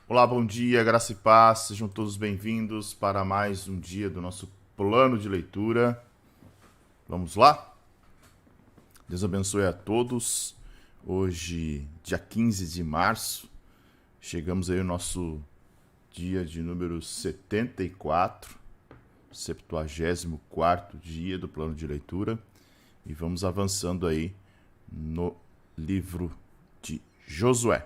Olá, bom dia, graça e paz, sejam todos bem-vindos para mais um dia do nosso plano de leitura. Vamos lá? Deus abençoe a todos. Hoje, dia 15 de março, chegamos aí ao nosso dia de número 74, 74º dia do plano de leitura, e vamos avançando aí no livro de Josué.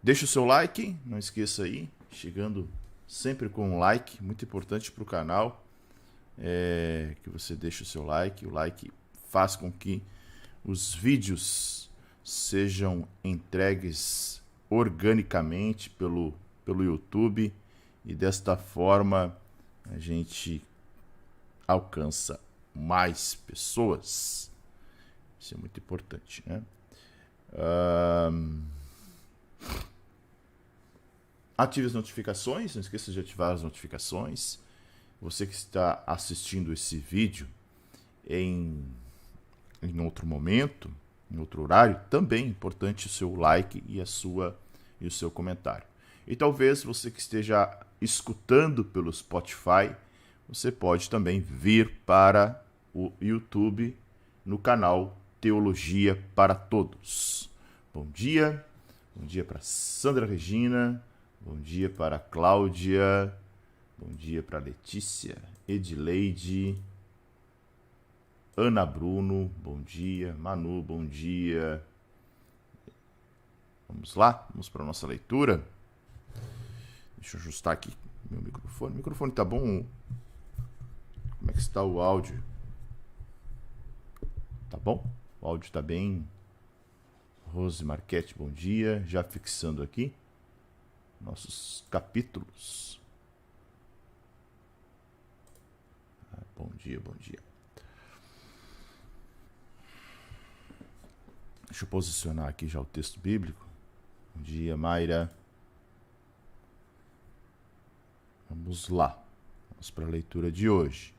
Deixa o seu like, não esqueça aí, chegando sempre com um like, muito importante para o canal, que você deixe o seu like. O like faz com que os vídeos sejam entregues organicamente pelo YouTube e desta forma a gente alcança mais pessoas. Isso é muito importante, né? Ative as notificações, não esqueça de ativar as notificações. Você que está assistindo esse vídeo em outro momento, em outro horário, também é importante o seu like e o seu comentário. E talvez você que esteja escutando pelo Spotify, você pode também vir para o YouTube no canal Teologia para Todos. Bom dia para Sandra Regina, bom dia para Cláudia, bom dia para Letícia, Edileide, Ana Bruno, bom dia, Manu, bom dia. Vamos lá, vamos para a nossa leitura. Deixa eu ajustar aqui meu microfone. O microfone tá bom? Como é que está o áudio? Tá bom? O áudio tá bem. Rose Marquete, bom dia. Já fixando aqui nossos capítulos. Bom dia, bom dia. Deixa eu posicionar aqui já o texto bíblico. Bom dia, Mayra. Vamos lá. Vamos para a leitura de hoje.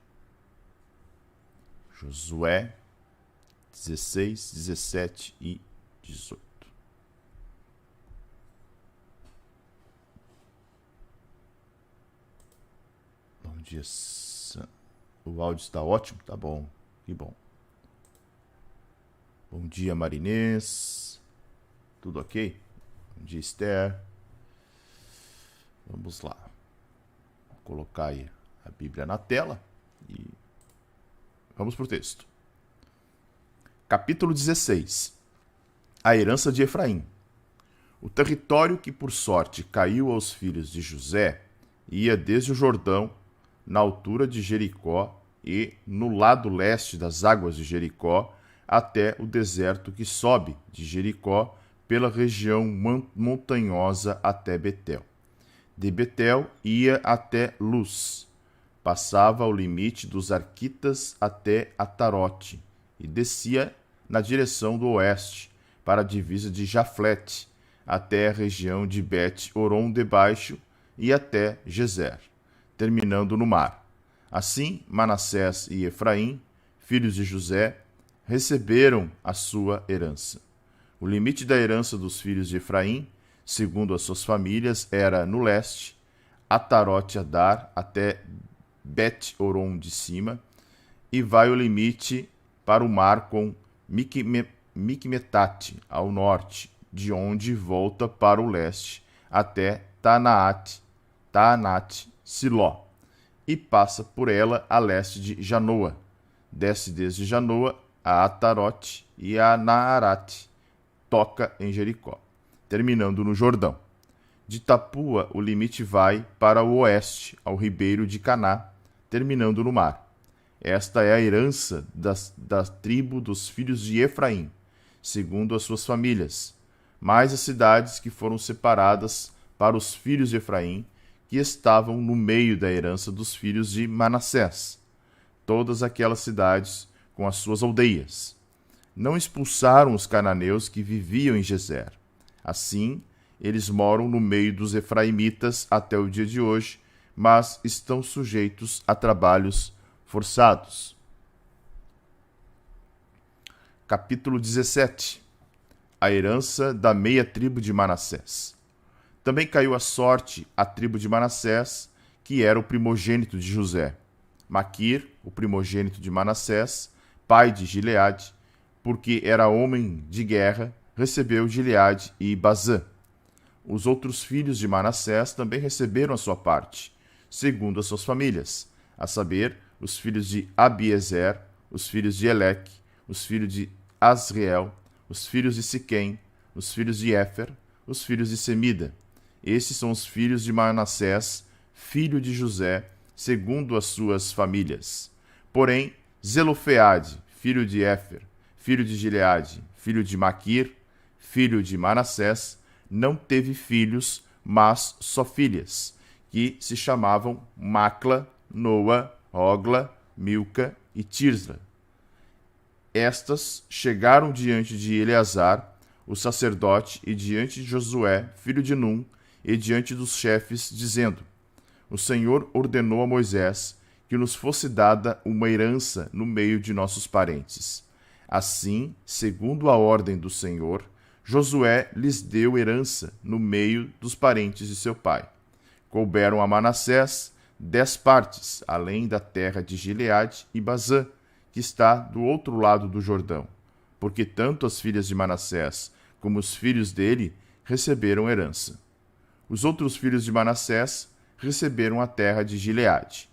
Josué 16, 17 e 18. Bom dia. O áudio está ótimo? Tá bom. Que bom. Bom dia, Marinês. Tudo ok? Bom dia, Esther. Vamos lá. Vou colocar aí a Bíblia na tela e vamos para o texto. Capítulo 16. A herança de Efraim. O território que por sorte caiu aos filhos de José ia desde o Jordão, na altura de Jericó e no lado leste das águas de Jericó, até o deserto que sobe de Jericó pela região montanhosa até Betel. De Betel ia até Luz, passava o limite dos Arquitas até Atarote e descia na direção do oeste, para a divisa de Jaflete, até a região de Bet-Oron de Baixo e até Gezer, terminando no mar. Assim, Manassés e Efraim, filhos de José, receberam a sua herança. O limite da herança dos filhos de Efraim, segundo as suas famílias, era no leste, Atarote-Adar até Bet-Oron de cima, e vai o limite para o mar com Micmetate, ao norte, de onde volta para o leste até Taanat-Siló, e passa por ela a leste de Janoa. Desce desde Janoa a Atarote e a Naarate, toca em Jericó, terminando no Jordão. De Tapua, o limite vai para o oeste, ao ribeiro de Caná, terminando no mar. Esta é a herança da tribo dos filhos de Efraim, segundo as suas famílias, mais as cidades que foram separadas para os filhos de Efraim, que estavam no meio da herança dos filhos de Manassés, todas aquelas cidades com as suas aldeias. Não expulsaram os cananeus que viviam em Gezer. Assim, eles moram no meio dos efraimitas até o dia de hoje, mas estão sujeitos a trabalhos forçados. Capítulo 17. A herança da meia tribo de Manassés. Também caiu a sorte à tribo de Manassés, que era o primogênito de José. Maquir, o primogênito de Manassés, pai de Gileade, porque era homem de guerra, recebeu Gileade e Bazã. Os outros filhos de Manassés também receberam a sua parte, segundo as suas famílias, a saber, os filhos de Abiezer, os filhos de Eleque, os filhos de Asriel, os filhos de Siquém, os filhos de Éfer, os filhos de Semida. Esses são os filhos de Manassés, filho de José, segundo as suas famílias. Porém, Zelofeade, filho de Éfer, filho de Gileade, filho de Maquir, filho de Manassés, não teve filhos, mas só filhas, que se chamavam Macla, Noa, Ogla, Milca e Tirzra. Estas chegaram diante de Eleazar, o sacerdote, e diante de Josué, filho de Num, e diante dos chefes, dizendo: O Senhor ordenou a Moisés que nos fosse dada uma herança no meio de nossos parentes. Assim, segundo a ordem do Senhor, Josué lhes deu herança no meio dos parentes de seu pai. Couberam a Manassés 10 partes, além da terra de Gileade e Bazã, que está do outro lado do Jordão, porque tanto as filhas de Manassés como os filhos dele receberam herança. Os outros filhos de Manassés receberam a terra de Gileade.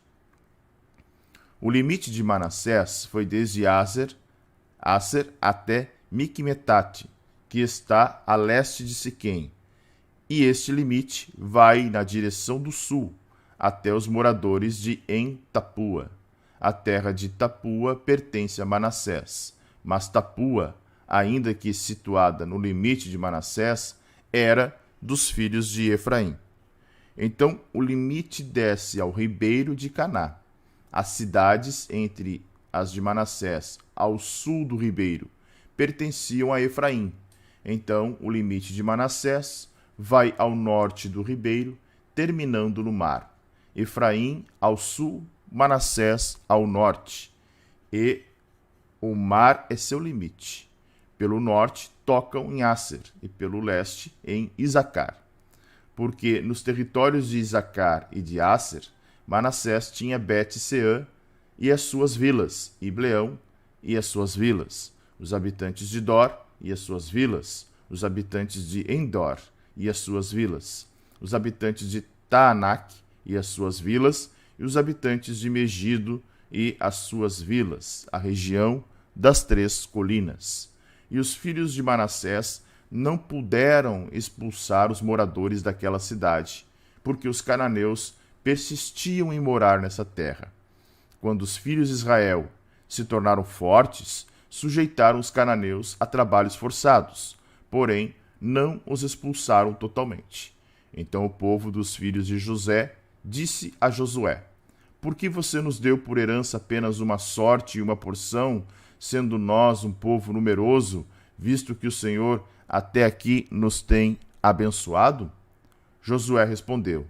O limite de Manassés foi desde Aser até Miqumetate, que está a leste de Siquém, e este limite vai na direção do sul, até os moradores de En-Tapua. A terra de Tapua pertence a Manassés, mas Tapua, ainda que situada no limite de Manassés, era dos filhos de Efraim. Então o limite desce ao ribeiro de Caná. As cidades entre as de Manassés ao sul do ribeiro pertenciam a Efraim. Então o limite de Manassés vai ao norte do ribeiro, terminando no mar. Efraim ao sul, Manassés ao norte. E o mar é seu limite. Pelo norte tocam em Aser e pelo leste em Isacar. Porque nos territórios de Isacar e de Aser, Manassés tinha Bet-Seã e as suas vilas, e Ibleão e as suas vilas, os habitantes de Dor e as suas vilas, os habitantes de Endor e as suas vilas, os habitantes de Taanac e as suas vilas, e os habitantes de Megido e as suas vilas, a região das 3 colinas. E os filhos de Manassés não puderam expulsar os moradores daquela cidade, porque os cananeus persistiam em morar nessa terra. Quando os filhos de Israel se tornaram fortes, sujeitaram os cananeus a trabalhos forçados, porém não os expulsaram totalmente. Então o povo dos filhos de José disse a Josué: Por que você nos deu por herança apenas uma sorte e uma porção, sendo nós um povo numeroso, visto que o Senhor até aqui nos tem abençoado? Josué respondeu: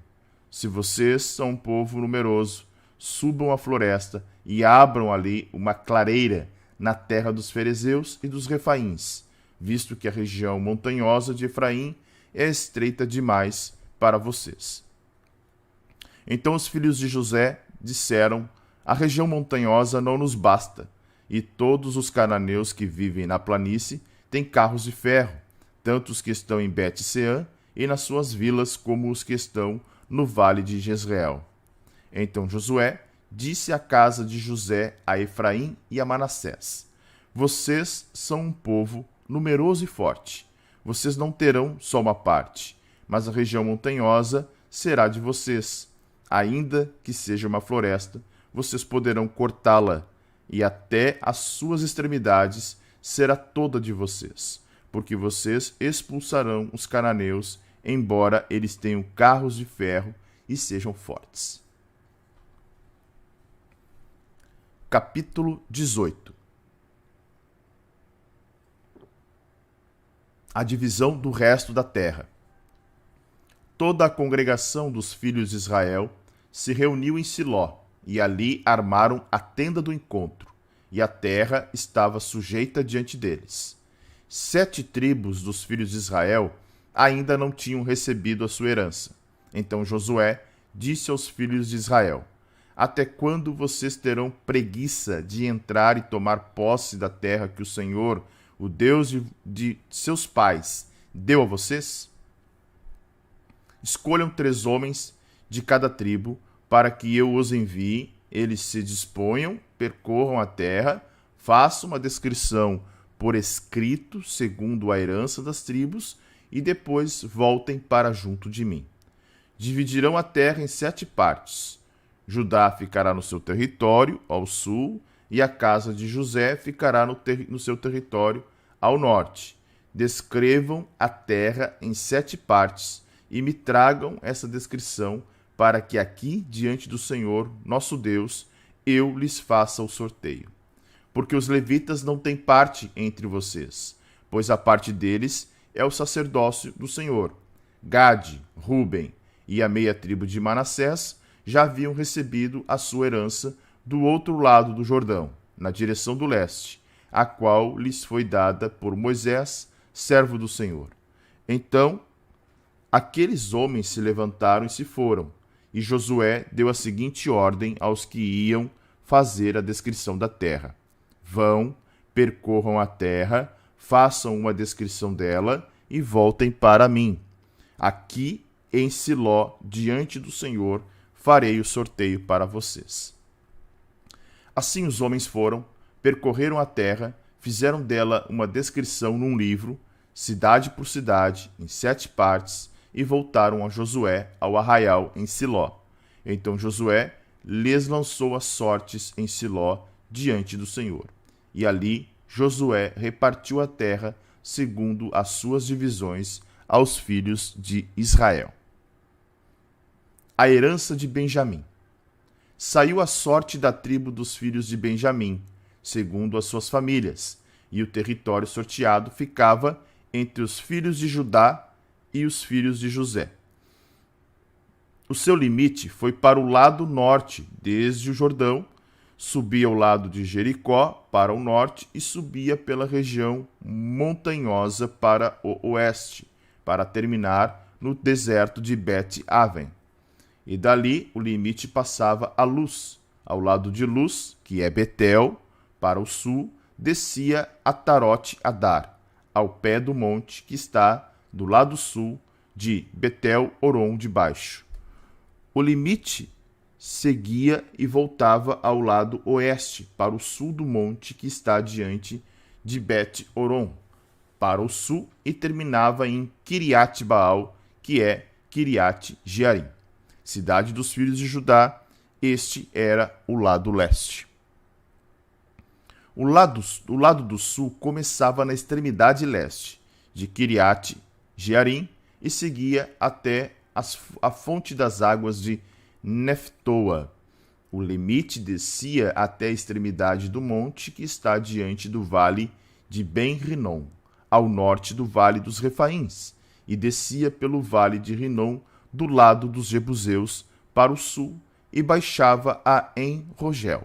Se vocês são um povo numeroso, subam à floresta e abram ali uma clareira na terra dos ferezeus e dos refaíns, visto que a região montanhosa de Efraim é estreita demais para vocês. Então os filhos de José disseram: A região montanhosa não nos basta, e todos os cananeus que vivem na planície têm carros de ferro, tanto os que estão em Bet-Seã e nas suas vilas, como os que estão no vale de Jezreel. Então Josué disse à casa de José, a Efraim e a Manassés: Vocês são um povo numeroso e forte. Vocês não terão só uma parte, mas a região montanhosa será de vocês. Ainda que seja uma floresta, vocês poderão cortá-la, e até as suas extremidades será toda de vocês, porque vocês expulsarão os cananeus, embora eles tenham carros de ferro e sejam fortes. Capítulo 18. A divisão do resto da terra. Toda a congregação dos filhos de Israel se reuniu em Siló, e ali armaram a tenda do encontro, e a terra estava sujeita diante deles. 7 tribos dos filhos de Israel ainda não tinham recebido a sua herança. Então Josué disse aos filhos de Israel: Até quando vocês terão preguiça de entrar e tomar posse da terra que o Senhor, o Deus de seus pais, deu a vocês? Escolham 3 homens de cada tribo, para que eu os envie. Eles se disponham, percorram a terra, façam uma descrição por escrito, segundo a herança das tribos, e depois voltem para junto de mim. Dividirão a terra em 7 partes. Judá ficará no seu território, ao sul, e a casa de José ficará no seu território, ao norte. Descrevam a terra em 7 partes, e me tragam essa descrição, para que aqui, diante do Senhor, nosso Deus, eu lhes faça o sorteio. Porque os levitas não têm parte entre vocês, pois a parte deles é o sacerdócio do Senhor. Gade, Ruben e a meia tribo de Manassés já haviam recebido a sua herança do outro lado do Jordão, na direção do leste, a qual lhes foi dada por Moisés, servo do Senhor. Então, aqueles homens se levantaram e se foram, e Josué deu a seguinte ordem aos que iam fazer a descrição da terra: Vão, percorram a terra, façam uma descrição dela e voltem para mim. Aqui em Siló, diante do Senhor, farei o sorteio para vocês. Assim os homens foram, percorreram a terra, fizeram dela uma descrição num livro, cidade por cidade, em 7 partes, e voltaram a Josué ao arraial em Siló. Então Josué lhes lançou as sortes em Siló diante do Senhor. E ali Josué repartiu a terra segundo as suas divisões aos filhos de Israel. A herança de Benjamim. Saiu a sorte da tribo dos filhos de Benjamim, segundo as suas famílias, e o território sorteado ficava entre os filhos de Judá e os filhos de José. O seu limite foi para o lado norte, desde o Jordão, subia ao lado de Jericó para o norte e subia pela região montanhosa para o oeste, para terminar no deserto de Bet-Aven. E dali o limite passava a Luz. Ao lado de Luz, que é Betel, para o sul, descia a Tarote-Adar, ao pé do monte que está do lado sul de Betel-Horon de baixo. O limite seguia e voltava ao lado oeste, para o sul do monte que está diante de Bet-Horon, para o sul, e terminava em Kiriat-Baal, que é Kiriat-Jearim. Cidade dos filhos de Judá, este era o lado leste. O lado do sul começava na extremidade leste, de Kiriat-Jearim, e seguia até a fonte das águas de Neftoa. O limite descia até a extremidade do monte que está diante do vale de Ben-Rinom, ao norte do vale dos Refaíns, e descia pelo vale de Rinom do lado dos Jebuseus para o sul e baixava a En-Rogel.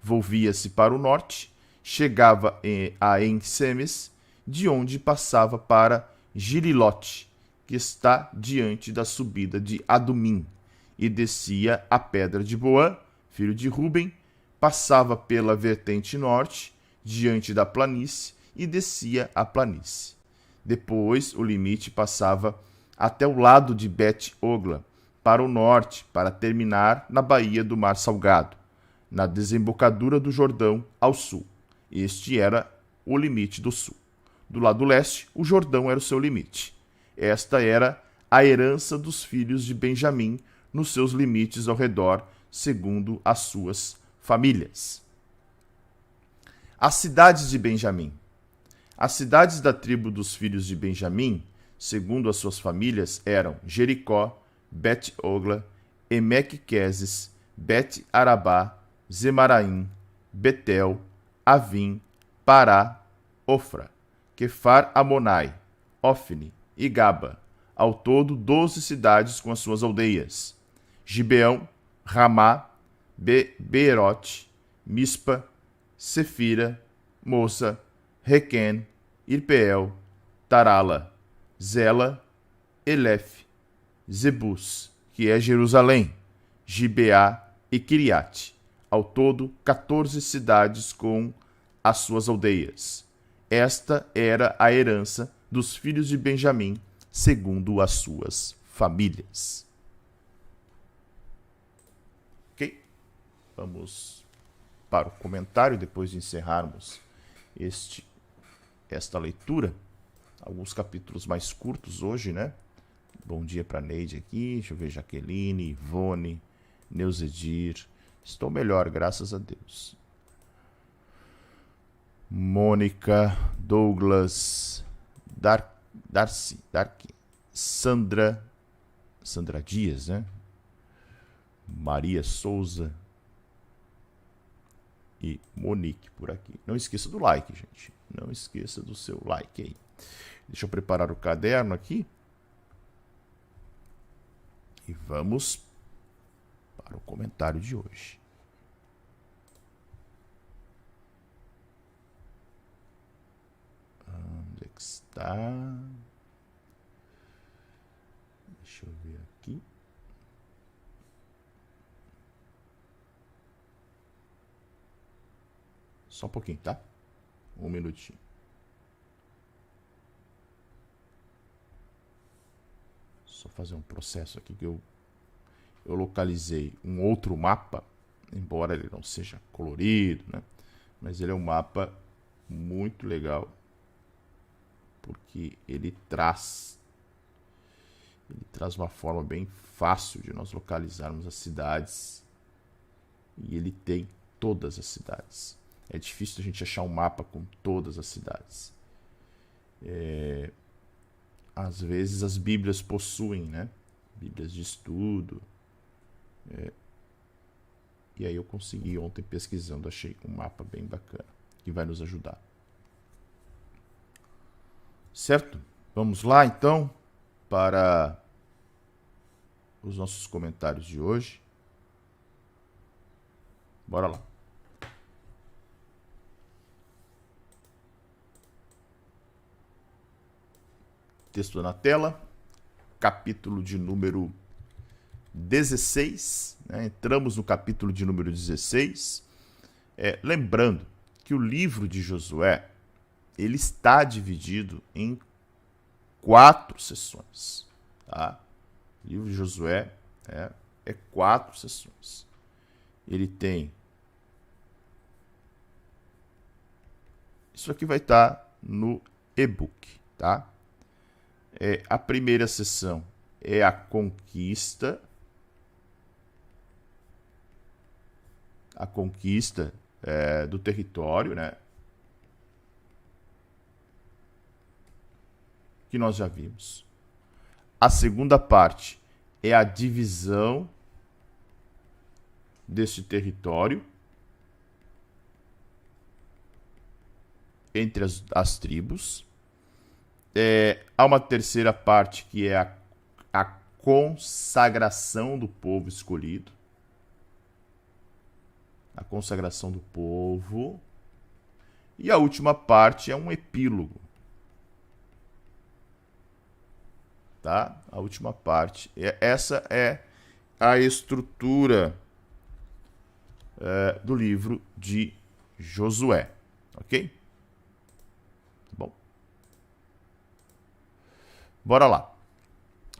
Volvia-se para o norte, chegava a En-Semes, de onde passava para Gililote, que está diante da subida de Adumim, e descia a pedra de Boã, filho de Ruben, passava pela vertente norte, diante da planície, e descia a planície. Depois o limite passava até o lado de Bet-Ogla, para o norte, para terminar na baía do Mar Salgado, na desembocadura do Jordão ao sul. Este era o limite do sul. Do lado leste, o Jordão era o seu limite. Esta era a herança dos filhos de Benjamim nos seus limites ao redor, segundo as suas famílias. As cidades de Benjamim. As cidades da tribo dos filhos de Benjamim, segundo as suas famílias, eram Jericó, Bet-Ogla, Emeque-Quezes, Bet-Arabá, Zemaraim, Betel, Avim, Pará, Ofra, Quefar-Amonai, Ofni e Gaba, ao todo 12 cidades com as suas aldeias: Gibeão, Ramá, Beerote, Mispa, Sefira, Moça, Requém, Irpeel, Tarala, Zela, Elef, Zebus, que é Jerusalém, Gibeá e Kiriate. Ao todo, 14 cidades com as suas aldeias. Esta era a herança dos filhos de Benjamim, segundo as suas famílias. Ok? Vamos para o comentário, depois de encerrarmos esta leitura. Alguns capítulos mais curtos hoje, né? Bom dia para Neide aqui, deixa eu ver, Jaqueline, Ivone, Neuzedir. Estou melhor, graças a Deus. Mônica, Douglas, Darcy, Sandra Dias, né? Maria Souza e Monique por aqui. Não esqueça do like, gente. Não esqueça do seu like aí. Deixa eu preparar o caderno aqui. E vamos para o comentário de hoje. Onde é que está? Deixa eu ver aqui. Só um pouquinho, tá? Um minutinho. Só fazer um processo aqui que eu localizei um outro mapa, embora ele não seja colorido, né? Mas ele é um mapa muito legal, porque ele traz uma forma bem fácil de nós localizarmos as cidades, e ele tem todas as cidades. É difícil a gente achar um mapa com todas as cidades. Às vezes as Bíblias possuem, né? Bíblias de estudo. E aí eu consegui ontem pesquisando, achei um mapa bem bacana, que vai nos ajudar. Certo? Vamos lá então para os nossos comentários de hoje. Bora lá. Texto na tela, capítulo de número 16, né? Entramos no capítulo de número 16, lembrando que o livro de Josué, ele está dividido em 4 sessões, tá? O livro de Josué é 4 sessões. Ele tem... Isso aqui vai estar no e-book, tá? A primeira sessão é a conquista do território, né? Que nós já vimos. A segunda parte é a divisão desse território entre as tribos. Há uma terceira parte que é a consagração do povo escolhido. A consagração do povo. E a última parte é um epílogo. Tá? A última parte. Essa é a estrutura do livro de Josué. Ok? Bom. Bora lá.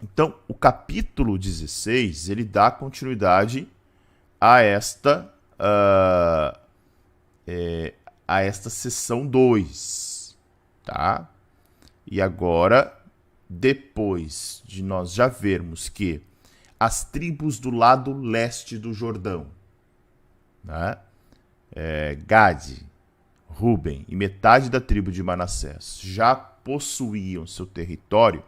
Então, o capítulo 16, ele dá continuidade a esta sessão 2, tá? E agora, depois de nós já vermos que as tribos do lado leste do Jordão, né? Gade, Ruben e metade da tribo de Manassés já possuíam seu território,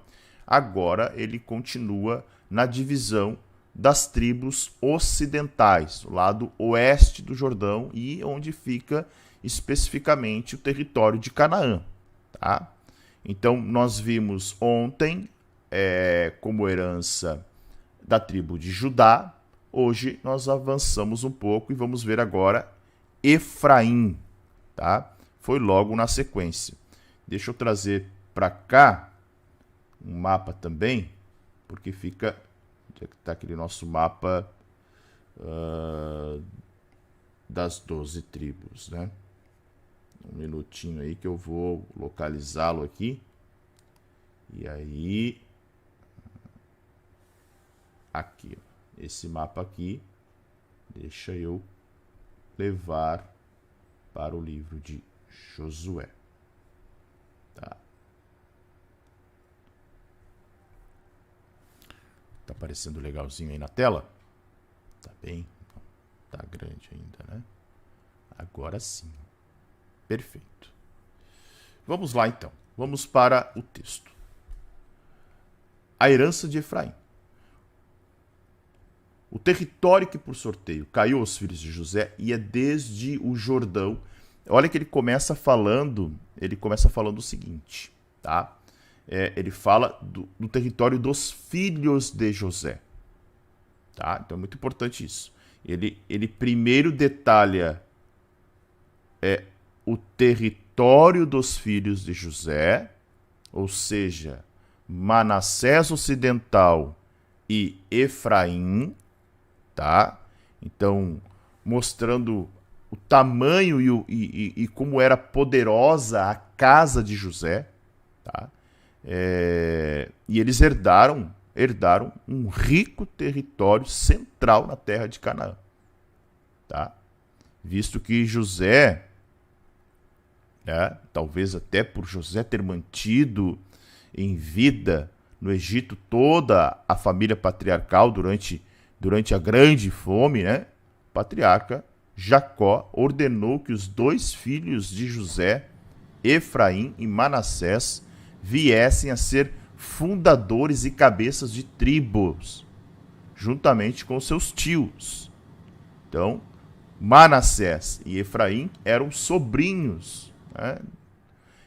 agora ele continua na divisão das tribos ocidentais, o lado oeste do Jordão, e onde fica especificamente o território de Canaã. Tá? Então, nós vimos ontem como herança da tribo de Judá. Hoje nós avançamos um pouco e vamos ver agora Efraim. Tá? Foi logo na sequência. Deixa eu trazer para cá um mapa também, porque fica, tá aquele nosso mapa das 12 tribos, né? Um minutinho aí que eu vou localizá-lo aqui. E aí, aqui, ó, esse mapa aqui, deixa eu levar para o livro de Josué. Tá. Tá aparecendo legalzinho aí na tela? Tá bem? Tá grande ainda, né? Agora sim. Perfeito. Vamos lá então. Vamos para o texto. A herança de Efraim. O território que por sorteio caiu aos filhos de José ia desde o Jordão. Olha que ele começa falando o seguinte, tá? Ele fala do território dos filhos de José, tá? Então é muito importante isso. Ele primeiro detalha o território dos filhos de José, ou seja, Manassés Ocidental e Efraim, tá? Então, mostrando o tamanho e como era poderosa a casa de José, tá? E eles herdaram um rico território central na terra de Canaã, tá? Visto que José, talvez até por José ter mantido em vida no Egito toda a família patriarcal durante a grande fome, né? O patriarca Jacó ordenou que os 2 filhos de José, Efraim e Manassés, viessem a ser fundadores e cabeças de tribos, juntamente com seus tios. Então, Manassés e Efraim eram sobrinhos, né?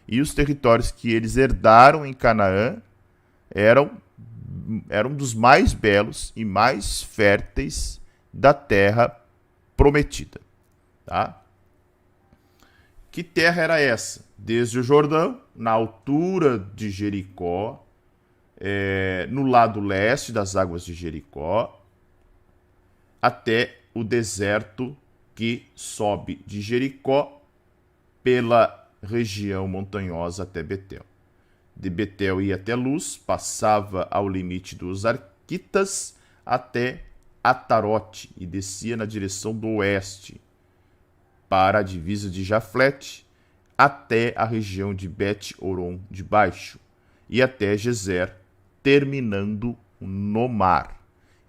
E os territórios que eles herdaram em Canaã eram dos mais belos e mais férteis da terra prometida. Tá? Que terra era essa? Desde o Jordão, na altura de Jericó, no lado leste das águas de Jericó, até o deserto que sobe de Jericó pela região montanhosa até Betel. De Betel ia até Luz, passava ao limite dos Arquitas até Atarote e descia na direção do oeste para a divisa de Jaflete até a região de Bet-Oron de baixo e até Gezer, terminando no mar.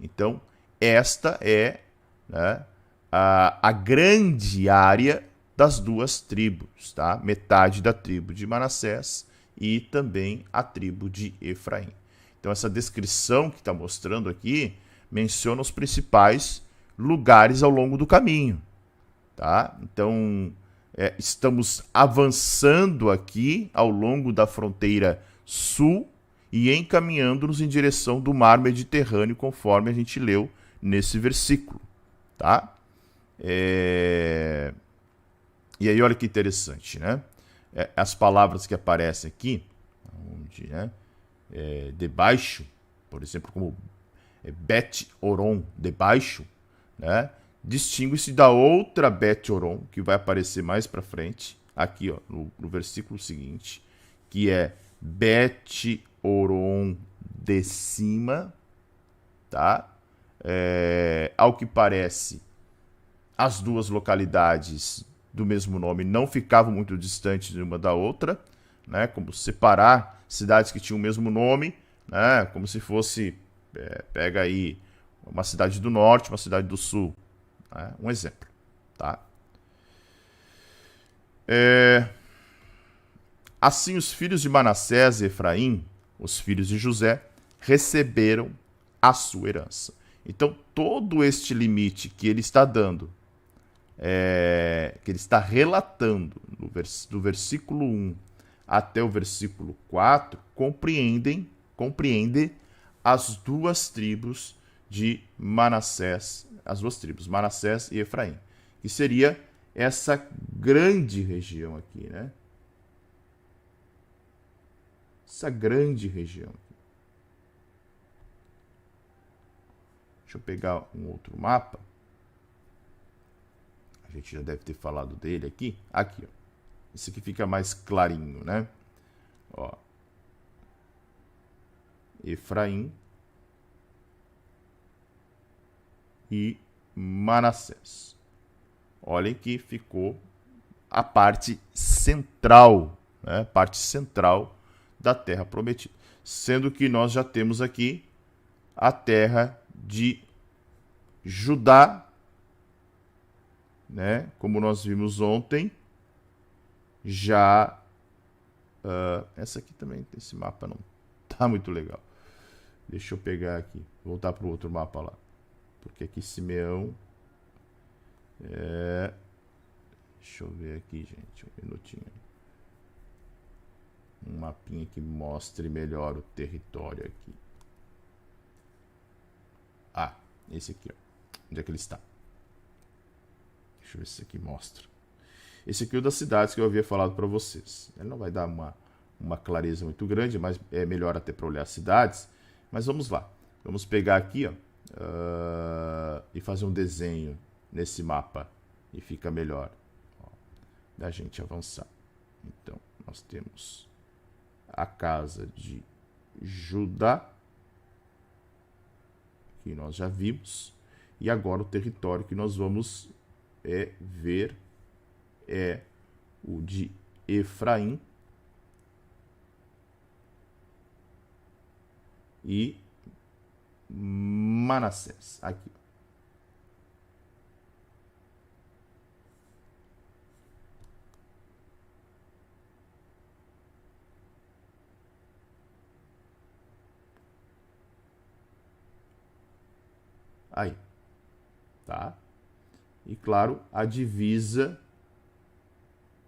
Então, esta é, né, a grande área das 2 tribos, tá? Metade da tribo de Manassés e também a tribo de Efraim. Então essa descrição que está mostrando aqui menciona os principais lugares ao longo do caminho, tá? Então estamos avançando aqui ao longo da fronteira sul e encaminhando-nos em direção do mar Mediterrâneo, conforme a gente leu nesse versículo, tá? E aí olha que interessante, né? As palavras que aparecem aqui, onde, né, debaixo, por exemplo, como Bet-Oron, debaixo, né, distingue-se da outra Bet-Oron, que vai aparecer mais para frente, aqui ó, no versículo seguinte, que é Bet-Oron de cima, tá? Ao que parece, as 2 localidades do mesmo nome não ficavam muito distantes de uma da outra, né? Como separar cidades que tinham o mesmo nome, né? Como se fosse, pega aí uma cidade do norte, uma cidade do sul, né? Um exemplo, tá? Assim os filhos de Manassés e Efraim, os filhos de José, receberam a sua herança. Então todo este limite que ele está dando, que ele está relatando do versículo 1 até o versículo 4, compreende as 2 tribos de Manassés, as 2 tribos, Manassés e Efraim, que seria essa grande região aqui, né? Essa grande região. Deixa eu pegar um outro mapa. A gente já deve ter falado dele aqui. Aqui, ó. Esse aqui fica mais clarinho, né? Ó. Efraim e Manassés. Olhem que ficou a parte central, né? Parte central da terra prometida. Sendo que nós já temos aqui a terra de Judá, né? Como nós vimos ontem, já... essa aqui também, esse mapa não tá muito legal. Deixa eu pegar aqui, voltar para o outro mapa lá. Porque aqui Simeão... Deixa eu ver aqui, gente, um minutinho. Um mapinha que mostre melhor o território aqui. Ah, esse aqui, ó. Onde é que ele está? Deixa eu ver se esse aqui mostra. Esse aqui é o das cidades que eu havia falado para vocês. Ele não vai dar uma clareza muito grande, mas é melhor até para olhar as cidades. Mas vamos lá. Vamos pegar aqui, ó, e fazer um desenho nesse mapa. E fica melhor, ó, da gente avançar. Então, nós temos a casa de Judá, que nós já vimos. E agora o território que nós vamos ver é o de Efraim e Manassés. Aqui. Aí. Tá? E claro, a divisa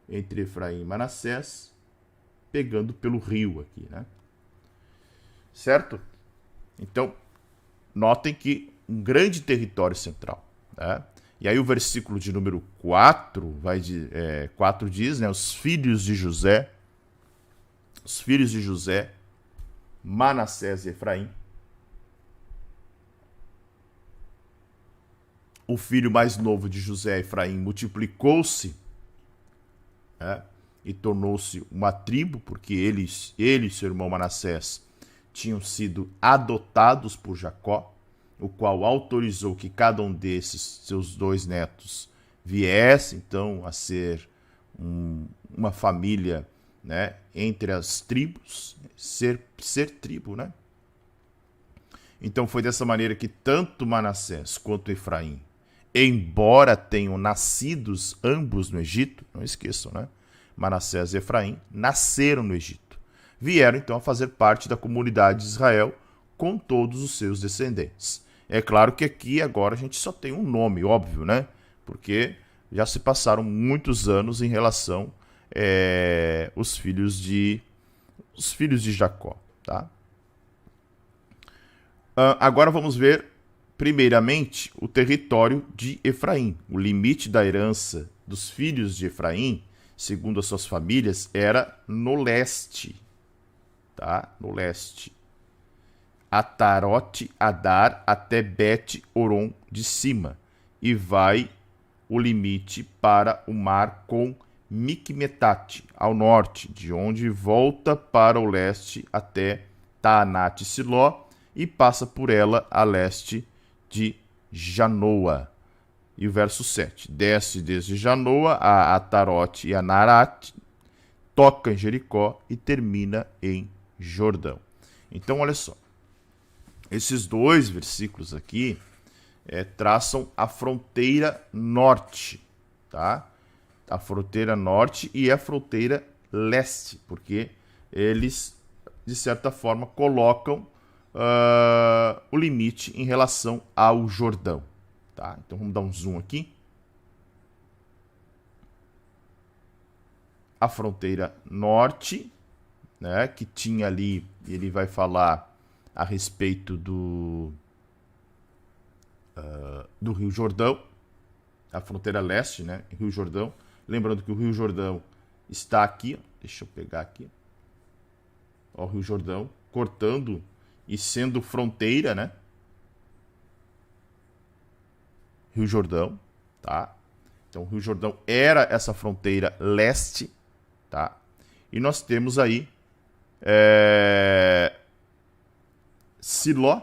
entre Efraim e Manassés, pegando pelo rio aqui, né? Certo? Então, notem que um grande território central, né? E aí o versículo de número 4, 4 diz, né? Os filhos de José, Manassés e Efraim. O filho mais novo de José, Efraim, multiplicou-se, né, e tornou-se uma tribo, porque ele e seu irmão Manassés tinham sido adotados por Jacó, o qual autorizou que cada um desses, seus 2 netos, viesse, então, a ser uma família, né, entre as tribos, ser tribo, né? Então foi dessa maneira que tanto Manassés quanto Efraim, embora tenham nascidos ambos no Egito, não esqueçam, né? Manassés e Efraim nasceram no Egito. Vieram então a fazer parte da comunidade de Israel com todos os seus descendentes. É claro que aqui agora a gente só tem um nome, óbvio, né? Porque já se passaram muitos anos em relação os filhos de Jacó, tá? Agora vamos ver primeiramente o território de Efraim. O limite da herança dos filhos de Efraim, segundo as suas famílias, era no leste, tá? No leste. Atarote Adar até Bet-Oron de cima, e vai o limite para o mar com Micmetate, ao norte, de onde volta para o leste até Taanate-Siló e passa por ela a leste de Janoa. E o verso 7. Desce desde Janoa a Atarote e a Narate, toca em Jericó e termina em Jordão. Então, olha só. Esses 2 versículos aqui traçam a fronteira norte, tá? A fronteira norte e a fronteira leste, porque eles, de certa forma, colocam o limite em relação ao Jordão, tá? Então vamos dar um zoom aqui. A fronteira norte, né, que tinha ali, ele vai falar a respeito do Rio Jordão, a fronteira leste, né, Rio Jordão. Lembrando que o Rio Jordão está aqui, ó, deixa eu pegar aqui, ó, o Rio Jordão cortando e sendo fronteira, né, Rio Jordão, tá? Então, o Rio Jordão era essa fronteira leste, tá? E nós temos aí Siló,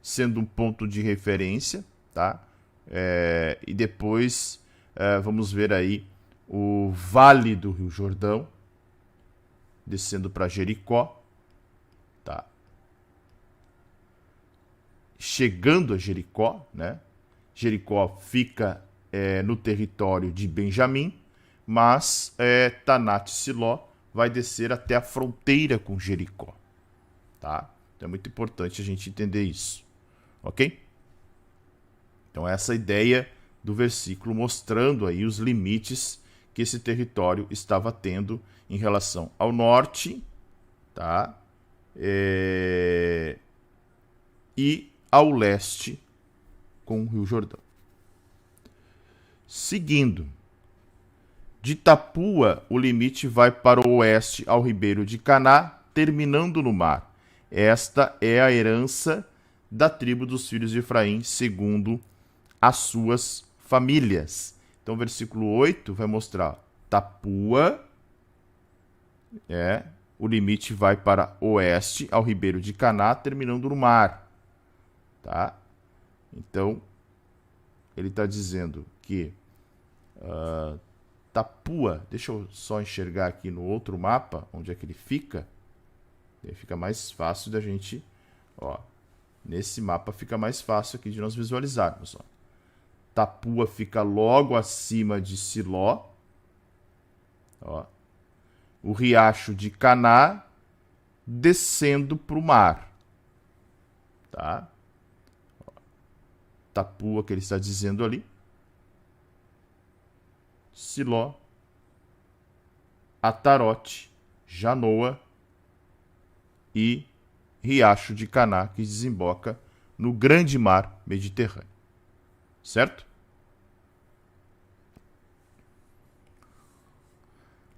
sendo um ponto de referência, tá? E depois vamos ver aí o Vale do Rio Jordão, descendo para Jericó, tá? Chegando a Jericó, né? Jericó fica no território de Benjamim, mas Tanat Siló vai descer até a fronteira com Jericó, tá? Então é muito importante a gente entender isso, ok? Então essa ideia do versículo mostrando aí os limites que esse território estava tendo em relação ao norte, tá? E ao leste com o Rio Jordão. Seguindo, de Tapua, o limite vai para o oeste ao ribeiro de Caná, terminando no mar. Esta é a herança da tribo dos filhos de Efraim, segundo as suas famílias. Então, versículo 8 vai mostrar Tapua, o limite vai para oeste ao ribeiro de Caná, terminando no mar. Tá? Então, ele está dizendo que Tapua, deixa eu só enxergar aqui no outro mapa, onde é que ele fica. Aí fica mais fácil da gente, nesse mapa fica mais fácil aqui de nós visualizarmos. Tapua fica logo acima de Siló. O riacho de Caná descendo para o mar. Tá? Tapua que ele está dizendo ali. Siló, Atarote, Janoa e Riacho de Caná, que desemboca no grande mar Mediterrâneo. Certo?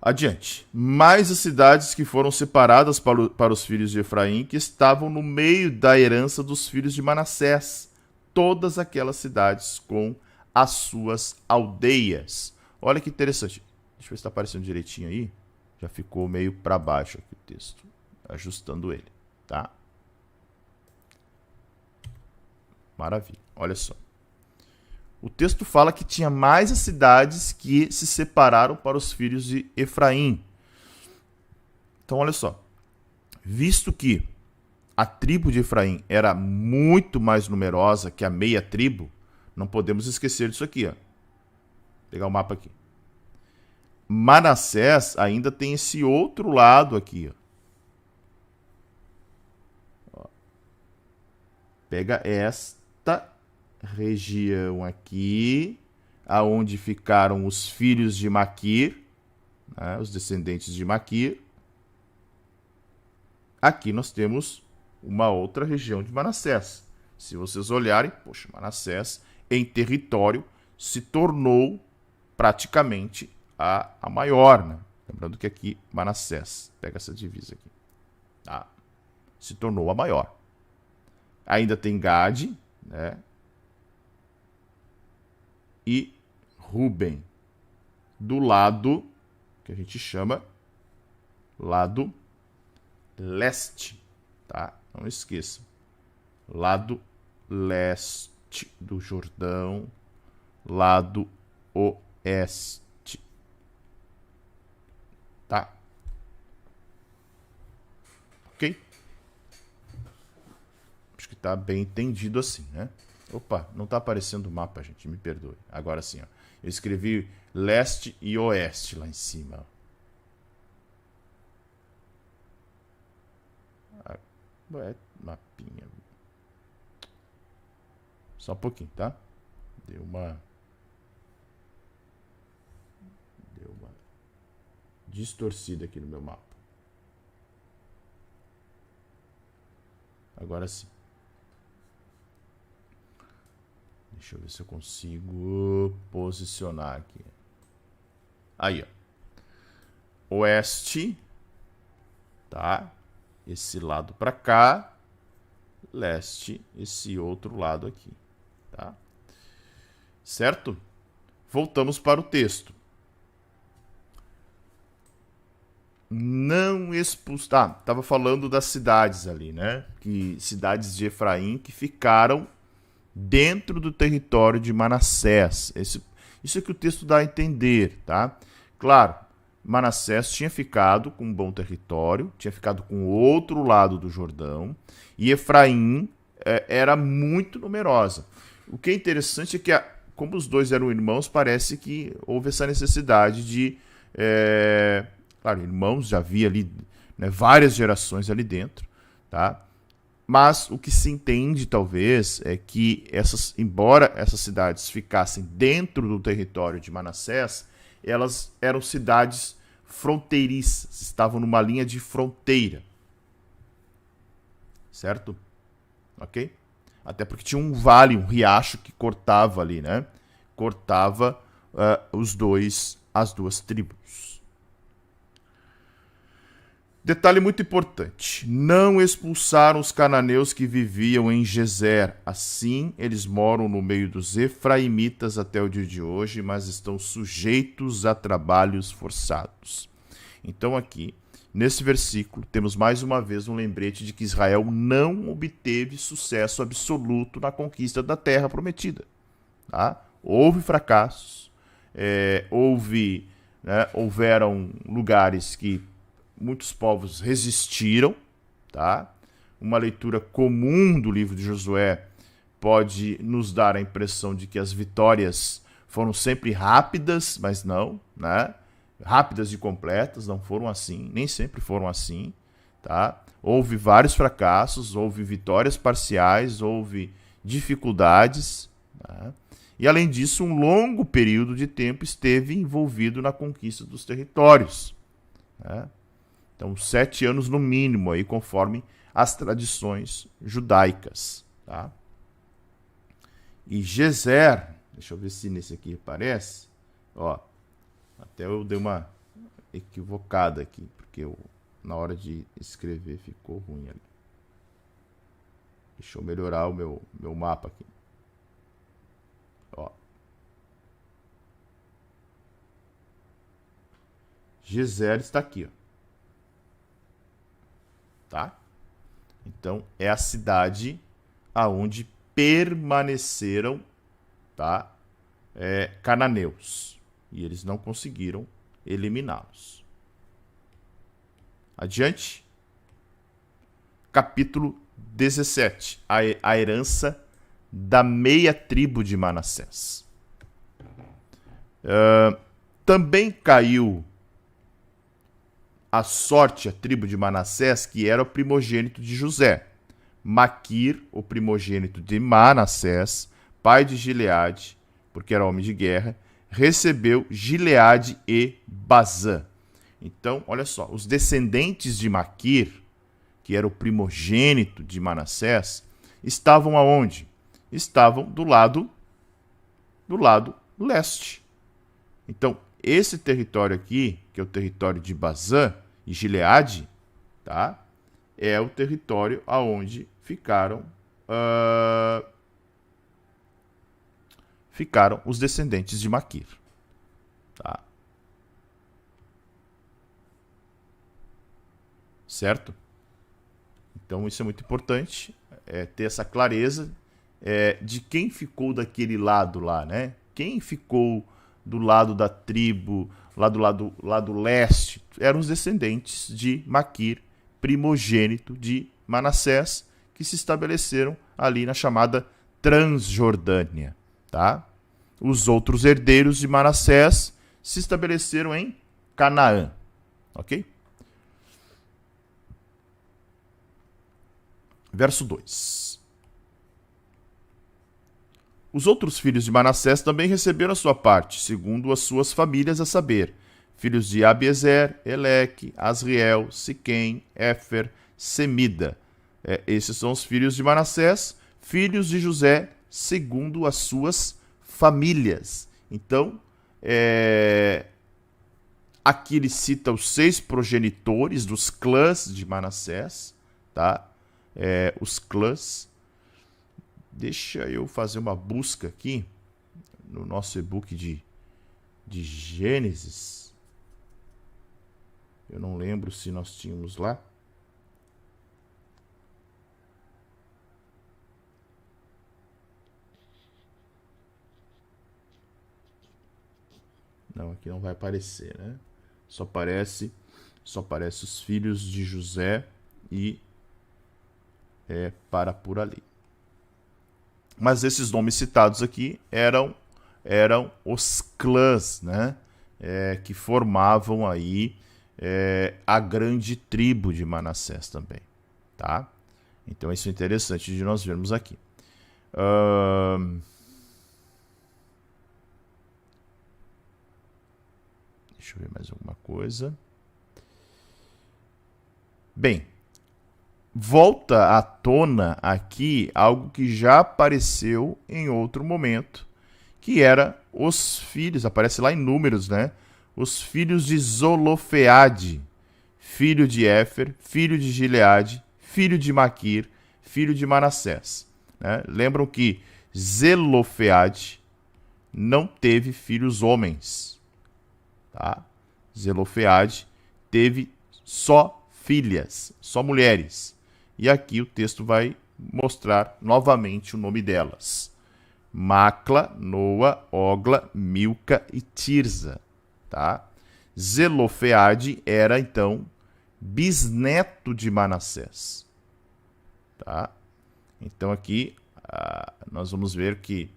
Adiante. Mais as cidades que foram separadas para os filhos de Efraim, que estavam no meio da herança dos filhos de Manassés. Todas aquelas cidades com as suas aldeias. Olha que interessante. Deixa eu ver se está aparecendo direitinho aí. Já ficou meio para baixo aqui o texto. Ajustando ele, tá? Maravilha. Olha só. O texto fala que tinha mais as cidades que se separaram para os filhos de Efraim. Então, olha só. Visto que a tribo de Efraim era muito mais numerosa que a meia tribo, não podemos esquecer disso aqui. Vou pegar o mapa aqui. Manassés ainda tem esse outro lado aqui. Pega esta região aqui, aonde ficaram os filhos de Maquir, né, os descendentes de Maquir. Aqui nós temos uma outra região de Manassés. Se vocês olharem, poxa, Manassés em território se tornou praticamente a maior, né? Lembrando que aqui Manassés, pega essa divisa aqui, tá? Se tornou a maior. Ainda tem Gade, né? E Ruben, do lado que a gente chama lado leste, tá? Não esqueçam. Lado leste do Jordão, lado oeste. Tá? Ok? Acho que tá bem entendido assim, né? Opa, não tá aparecendo o mapa, gente, me perdoe. Agora sim, ó. Eu escrevi leste e oeste lá em cima. Mapinha. Só um pouquinho, tá? Deu uma distorcida aqui no meu mapa. Agora sim. Deixa eu ver se eu consigo posicionar aqui. Aí, ó. Oeste, tá? Esse lado para cá, leste, esse outro lado aqui, tá? Certo? Voltamos para o texto. Não expulsar. Estava falando das cidades ali, né? Que cidades de Efraim que ficaram dentro do território de Manassés. Isso é que o texto dá a entender, tá? Claro, Manassés tinha ficado com um bom território, tinha ficado com o outro lado do Jordão, e Efraim era muito numerosa. O que é interessante é que, como os dois eram irmãos, parece que houve essa necessidade de... claro, irmãos, já havia ali, né, várias gerações ali dentro, tá? Mas o que se entende, talvez, é que embora essas cidades ficassem dentro do território de Manassés, elas eram cidades fronteiriças, estavam numa linha de fronteira. Certo? Ok? Até porque tinha um vale, um riacho que cortava ali, né? Cortava as duas tribos. Detalhe muito importante: não expulsaram os cananeus que viviam em Gezer. Assim, eles moram no meio dos efraimitas até o dia de hoje, mas estão sujeitos a trabalhos forçados. Então aqui, nesse versículo, temos mais uma vez um lembrete de que Israel não obteve sucesso absoluto na conquista da terra prometida. Tá? Houve fracassos, houveram lugares que muitos povos resistiram, tá? Uma leitura comum do livro de Josué pode nos dar a impressão de que as vitórias foram sempre rápidas, mas não, né? Rápidas e completas, não foram assim, nem sempre foram assim, tá? Houve vários fracassos, houve vitórias parciais, houve dificuldades, tá? E além disso, um longo período de tempo esteve envolvido na conquista dos territórios, né? Então, 7 anos no mínimo, aí, conforme as tradições judaicas. Tá? E Gezer, deixa eu ver se nesse aqui aparece. Ó, até eu dei uma equivocada aqui, porque na hora de escrever ficou ruim ali. Deixa eu melhorar o meu mapa aqui. Ó. Gezer está aqui, ó. Tá? Então, é a cidade aonde permaneceram, tá? Cananeus. E eles não conseguiram eliminá-los. Adiante. Capítulo 17. A herança da meia tribo de Manassés. Também caiu a sorte, a tribo de Manassés, que era o primogênito de José. Maquir, o primogênito de Manassés, pai de Gileade, porque era homem de guerra, recebeu Gileade e Bazã. Então, olha só, os descendentes de Maquir, que era o primogênito de Manassés, estavam aonde? Estavam do lado leste. Então, esse território aqui, que é o território de Bazã e Gileade, tá? É o território aonde ficaram os descendentes de Maquir. Tá? Certo? Então isso é muito importante, ter essa clareza de quem ficou daquele lado lá, né? Quem ficou do lado da tribo, lá do lado leste, eram os descendentes de Maquir, primogênito de Manassés, que se estabeleceram ali na chamada Transjordânia. Tá? Os outros herdeiros de Manassés se estabeleceram em Canaã. Ok? Verso 2. Os outros filhos de Manassés também receberam a sua parte, segundo as suas famílias, a saber, filhos de Abiezer, Eleque, Asriel, Siquém, Éfer, Semida. Esses são os filhos de Manassés, filhos de José, segundo as suas famílias. Então, aqui ele cita os 6 progenitores dos clãs de Manassés, tá? os clãs. Deixa eu fazer uma busca aqui no nosso e-book de Gênesis. Eu não lembro se nós tínhamos lá. Não, aqui não vai aparecer, né? Só aparece os filhos de José e para por ali. Mas esses nomes citados aqui eram os clãs, né? Que formavam aí a grande tribo de Manassés também, tá? Então isso é interessante de nós vermos aqui. Deixa eu ver mais alguma coisa. Bem, volta à tona aqui algo que já apareceu em outro momento, que era os filhos, aparece lá em Números, né? Os filhos de Zolofeade, filho de Éfer, filho de Gileade, filho de Maquir, filho de Manassés. Né? Lembram que Zelofeade não teve filhos homens. Tá? Zelofeade teve só filhas, só mulheres. E aqui o texto vai mostrar novamente o nome delas. Macla, Noa, Ogla, Milca e Tirza. Tá? Zelofeade era, então, bisneto de Manassés. Tá? Então aqui nós vamos ver que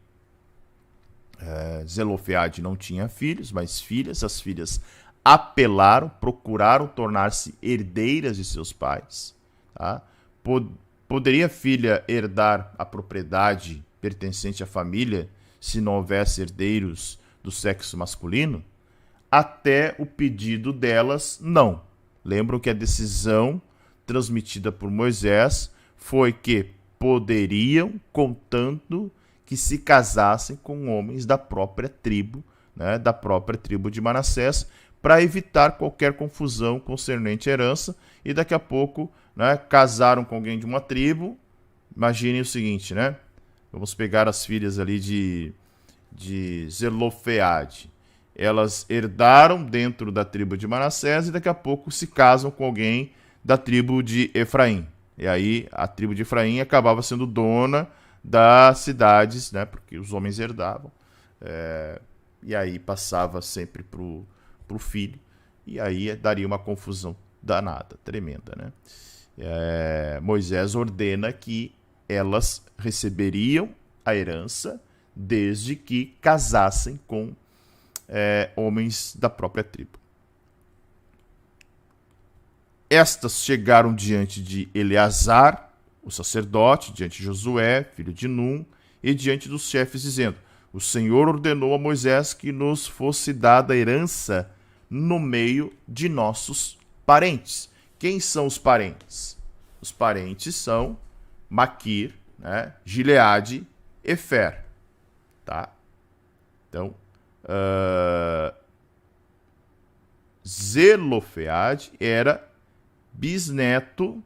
Zelofeade não tinha filhos, mas filhas. As filhas apelaram, procuraram tornar-se herdeiras de seus pais. Tá? Poderia a filha herdar a propriedade pertencente à família se não houvesse herdeiros do sexo masculino? Até o pedido delas, não. Lembram que a decisão transmitida por Moisés foi que poderiam, contanto que se casassem com homens da própria tribo, né, da própria tribo de Manassés, para evitar qualquer confusão concernente à herança. E daqui a pouco, né, casaram com alguém de uma tribo. Imaginem o seguinte, né? Vamos pegar as filhas ali de Zelofeade. Elas herdaram dentro da tribo de Manassés e daqui a pouco se casam com alguém da tribo de Efraim. E aí a tribo de Efraim acabava sendo dona das cidades, né, porque os homens herdavam. E aí passava sempre pro filho. E aí daria uma confusão danada, tremenda, né? Moisés ordena que elas receberiam a herança desde que casassem com homens da própria tribo. Estas chegaram diante de Eleazar, o sacerdote, diante de Josué, filho de Num, e diante dos chefes, dizendo: o Senhor ordenou a Moisés que nos fosse dada herança no meio de nossos parentes. Quem são os parentes? Os parentes são Maquir, né, Gileade, Efer. Tá? Então, Zelofeade era bisneto.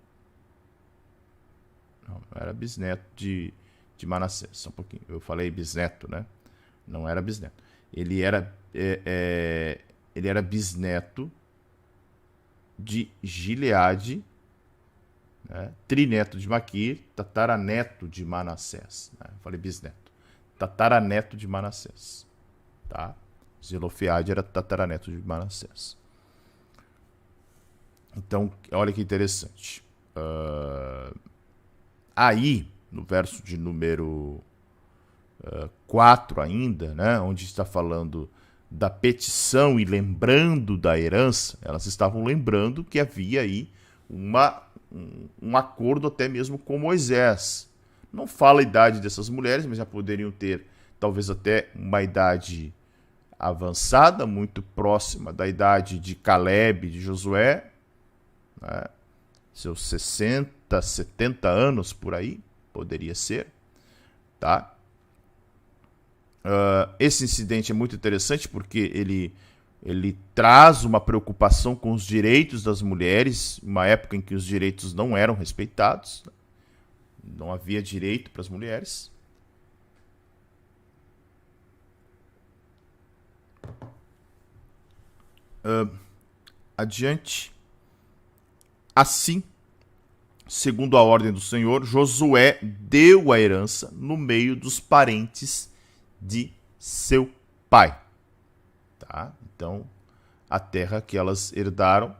Não era bisneto de Manassés. Só um pouquinho. Eu falei bisneto, né? Não era bisneto. Ele era bisneto de Gileade, né? Trineto de Maquir, tataraneto de Manassés. Né? Eu falei bisneto. Tataraneto de Manassés. Tá? Zelofeade era tataraneto de Manassés. Então, olha que interessante. Aí, no verso de número 4 ainda, né, onde está falando da petição e lembrando da herança, elas estavam lembrando que havia aí um acordo até mesmo com Moisés. Não fala a idade dessas mulheres, mas já poderiam ter talvez até uma idade avançada, muito próxima da idade de Caleb e de Josué, né? Seus 60, 70 anos por aí, poderia ser. Tá? Esse incidente é muito interessante porque ele traz uma preocupação com os direitos das mulheres, uma época em que os direitos não eram respeitados. não havia direito para as mulheres. Adiante. Assim, segundo a ordem do Senhor, Josué deu a herança no meio dos parentes de seu pai. Tá? Então, a terra que elas herdaram,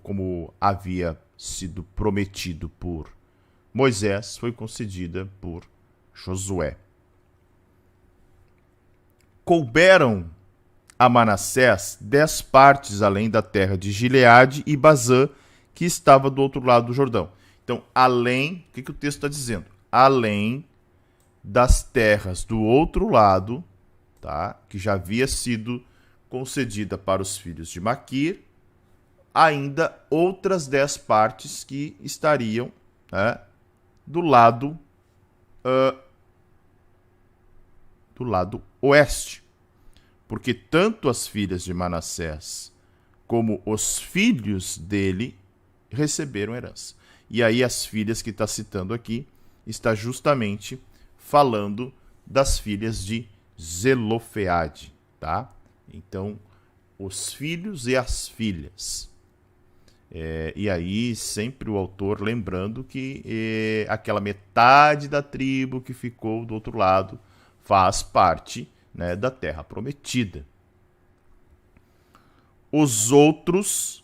como havia sido prometido por Moisés, foi concedida por Josué. Couberam a Manassés 10 partes além da terra de Gileade e Bazã, que estava do outro lado do Jordão. Então, além, o que o texto está dizendo? Além das terras do outro lado, tá? Que já havia sido concedida para os filhos de Maquir, ainda outras 10 partes que estariam, né, do lado oeste. Porque tanto as filhas de Manassés como os filhos dele receberam herança. E aí as filhas que está citando aqui está justamente falando das filhas de Zelofeade, tá? Então, os filhos e as filhas. E aí sempre o autor lembrando que aquela metade da tribo que ficou do outro lado faz parte, né, da terra prometida. Os outros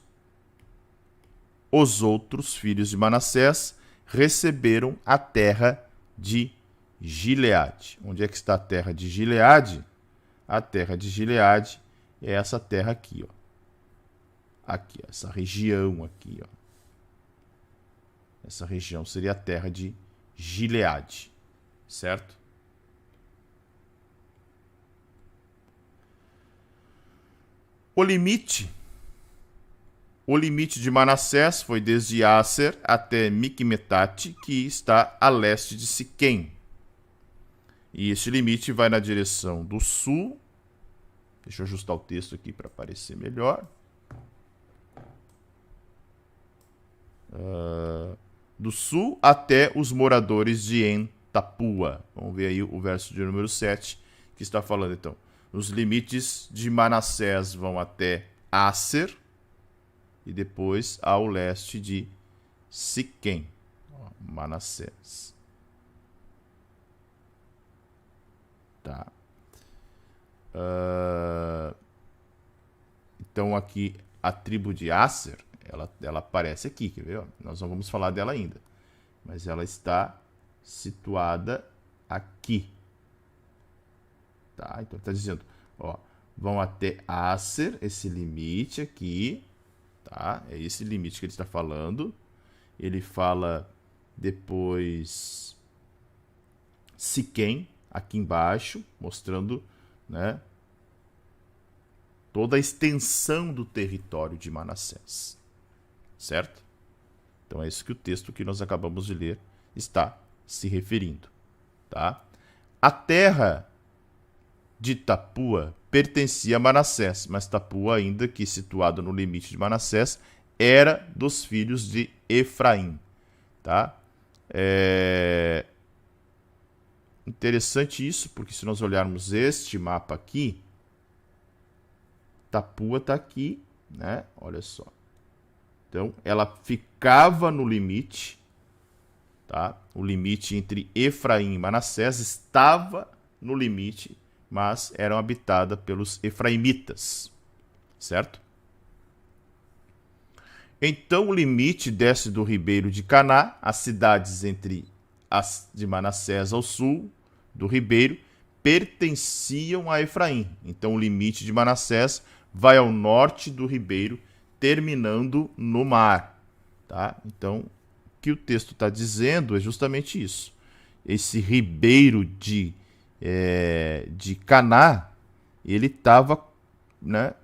filhos de Manassés receberam a terra de Gileade. Onde é que está a terra de Gileade? A terra de Gileade é essa terra aqui, ó. Aqui, essa região aqui, ó. Essa região seria a terra de Gileade, certo? O limite de Manassés foi desde Aser até Micmetate, que está a leste de Siquém. E esse limite vai na direção do sul. Deixa eu ajustar o texto aqui para aparecer melhor. Do sul até os moradores de En-Tapua. Vamos ver aí o verso de número 7, que está falando então. Os limites de Manassés vão até Aser e depois ao leste de Siquém. Manassés. Tá. Então aqui a tribo de Aser, ela aparece aqui, quer ver? Nós não vamos falar dela ainda, mas ela está situada aqui. Tá? Então está dizendo, ó, vão até Aser, esse limite aqui, tá? É esse limite que ele está falando. Ele fala depois Siquém, aqui embaixo, mostrando, né, toda a extensão do território de Manassés. Certo? Então é isso que o texto que nós acabamos de ler está se referindo. Tá? A terra de Tapua pertencia a Manassés, mas Tapua, ainda que situado no limite de Manassés, era dos filhos de Efraim. Tá? Interessante isso, porque se nós olharmos este mapa aqui, Tapua está aqui, né? Olha só. Então, ela ficava no limite, tá? O limite entre Efraim e Manassés estava no limite, mas eram habitada pelos efraimitas, certo? Então, o limite desce do ribeiro de Caná, as cidades entre as de Manassés ao sul do ribeiro pertenciam a Efraim. Então, o limite de Manassés vai ao norte do ribeiro, terminando no mar. Tá? Então, o que o texto está dizendo é justamente isso. Esse ribeiro de Caná, ele estava, né,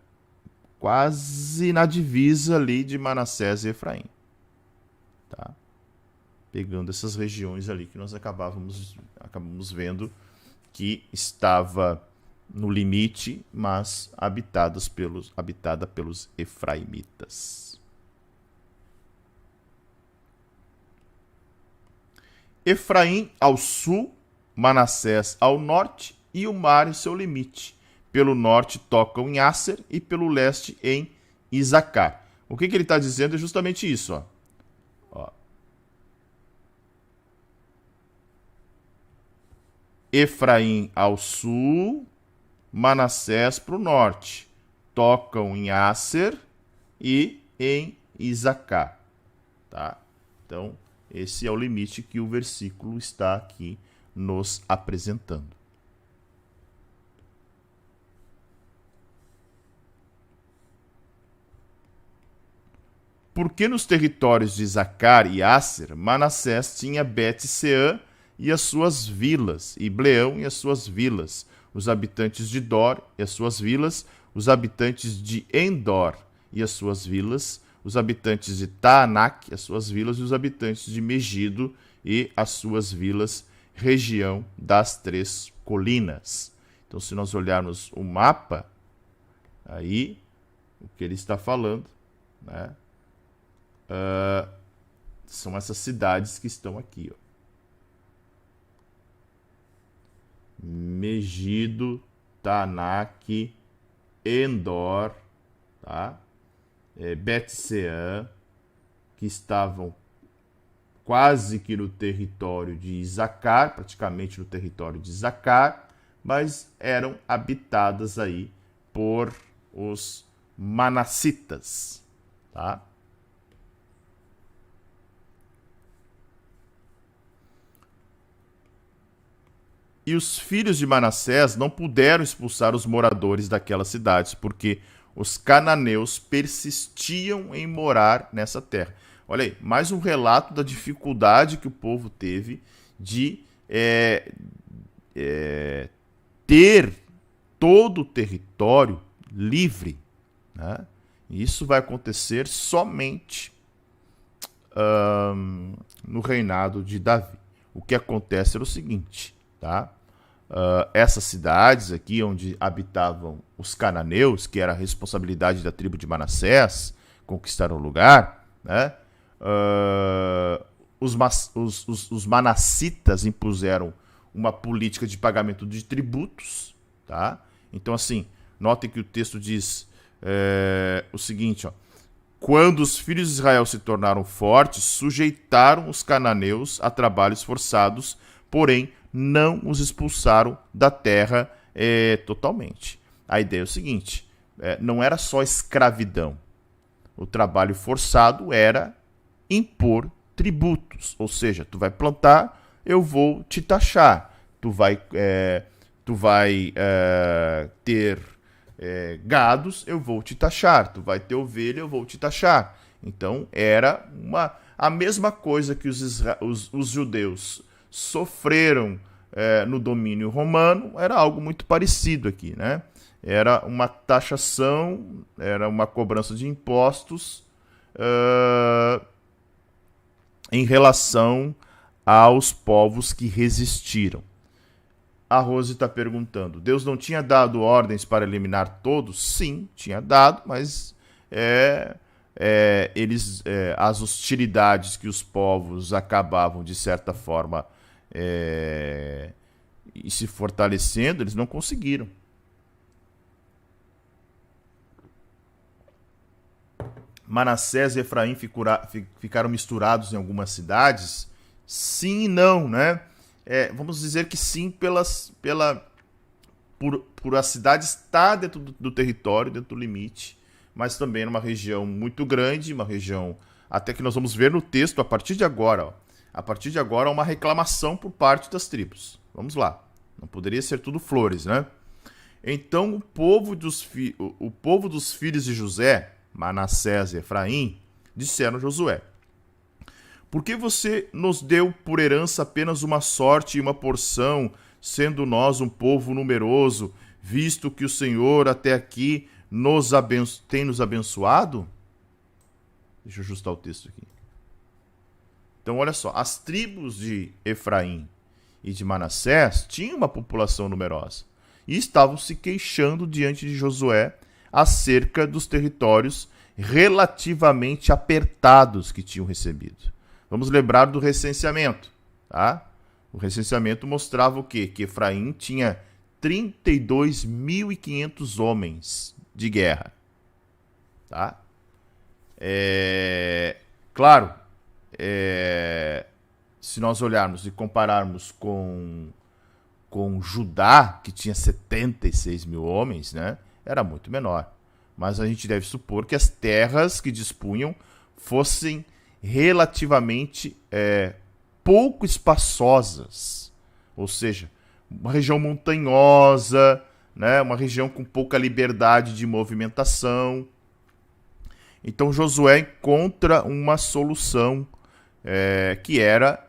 quase na divisa ali de Manassés e Efraim. Tá? Pegando essas regiões ali que nós acabamos vendo que estava no limite, mas habitada pelos efraimitas. Efraim ao sul, Manassés ao norte e o mar em seu limite. Pelo norte tocam em Asser e pelo leste em Isacar. O que ele está dizendo é justamente isso. Ó. Efraim ao sul, Manassés para o norte. Tocam em Asser e em Isacar. Tá? Então, esse é o limite que o versículo está aqui nos apresentando. Porque nos territórios de Isacar e Asser, Manassés tinha Bet-Seã e as suas vilas, e Bleão e as suas vilas, os habitantes de Dor e as suas vilas, os habitantes de Endor e as suas vilas, os habitantes de Taanac e as suas vilas, e os habitantes de Megido e as suas vilas, região das três colinas. Então, se nós olharmos o mapa, aí o que ele está falando, né? São essas cidades que estão aqui, ó. Megido, Taanac, Endor, tá? Bet-Seã, que estavam quase que no território de Isacar, praticamente no território de Isacar, mas eram habitadas aí por os manassitas, tá? E os filhos de Manassés não puderam expulsar os moradores daquelas cidades, porque os cananeus persistiam em morar nessa terra. Olha aí, mais um relato da dificuldade que o povo teve de ter todo o território livre, né? E isso vai acontecer somente no reinado de Davi. O que acontece era o seguinte, tá? Essas cidades aqui onde habitavam os cananeus, que era a responsabilidade da tribo de Manassés, conquistaram o lugar, né? Os manassitas impuseram uma política de pagamento de tributos, tá? Então, assim, notem que o texto diz o seguinte, ó: quando os filhos de Israel se tornaram fortes, sujeitaram os cananeus a trabalhos forçados, porém não os expulsaram da terra totalmente. A ideia é o seguinte, não era só escravidão. O trabalho forçado era impor tributos, ou seja, tu vai plantar, eu vou te taxar. Tu vai ter gados, eu vou te taxar. Tu vai ter ovelha, eu vou te taxar. Então era a mesma coisa que os judeus sofreram no domínio romano, era algo muito parecido aqui, né? Era uma taxação, era uma cobrança de impostos em relação aos povos que resistiram. A Rose está perguntando, Deus não tinha dado ordens para eliminar todos? Sim, tinha dado, mas as hostilidades que os povos acabavam, de certa forma, e se fortalecendo, eles não conseguiram. Manassés e Efraim ficaram misturados em algumas cidades? Sim e não, né? Vamos dizer que sim, por a cidade estar dentro do território, dentro do limite, mas também numa região muito grande, uma região, até que nós vamos ver no texto, a partir de agora, ó, a partir de agora, há uma reclamação por parte das tribos. Vamos lá. Não poderia ser tudo flores, né? Então, o povo dos filhos de José, Manassés e Efraim, disseram a Josué: por que você nos deu por herança apenas uma sorte e uma porção, sendo nós um povo numeroso, visto que o Senhor até aqui tem nos abençoado? Deixa eu ajustar o texto aqui. Então, olha só, as tribos de Efraim e de Manassés tinham uma população numerosa e estavam se queixando diante de Josué acerca dos territórios relativamente apertados que tinham recebido. Vamos lembrar do recenseamento, tá? O recenseamento mostrava o quê? Que Efraim tinha 32.500 homens de guerra, tá? Claro, se nós olharmos e compararmos com Judá, que tinha 76 mil homens, né, era muito menor. Mas a gente deve supor que as terras que dispunham fossem relativamente pouco espaçosas, ou seja, uma região montanhosa, né, uma região com pouca liberdade de movimentação. Então Josué encontra uma solução que era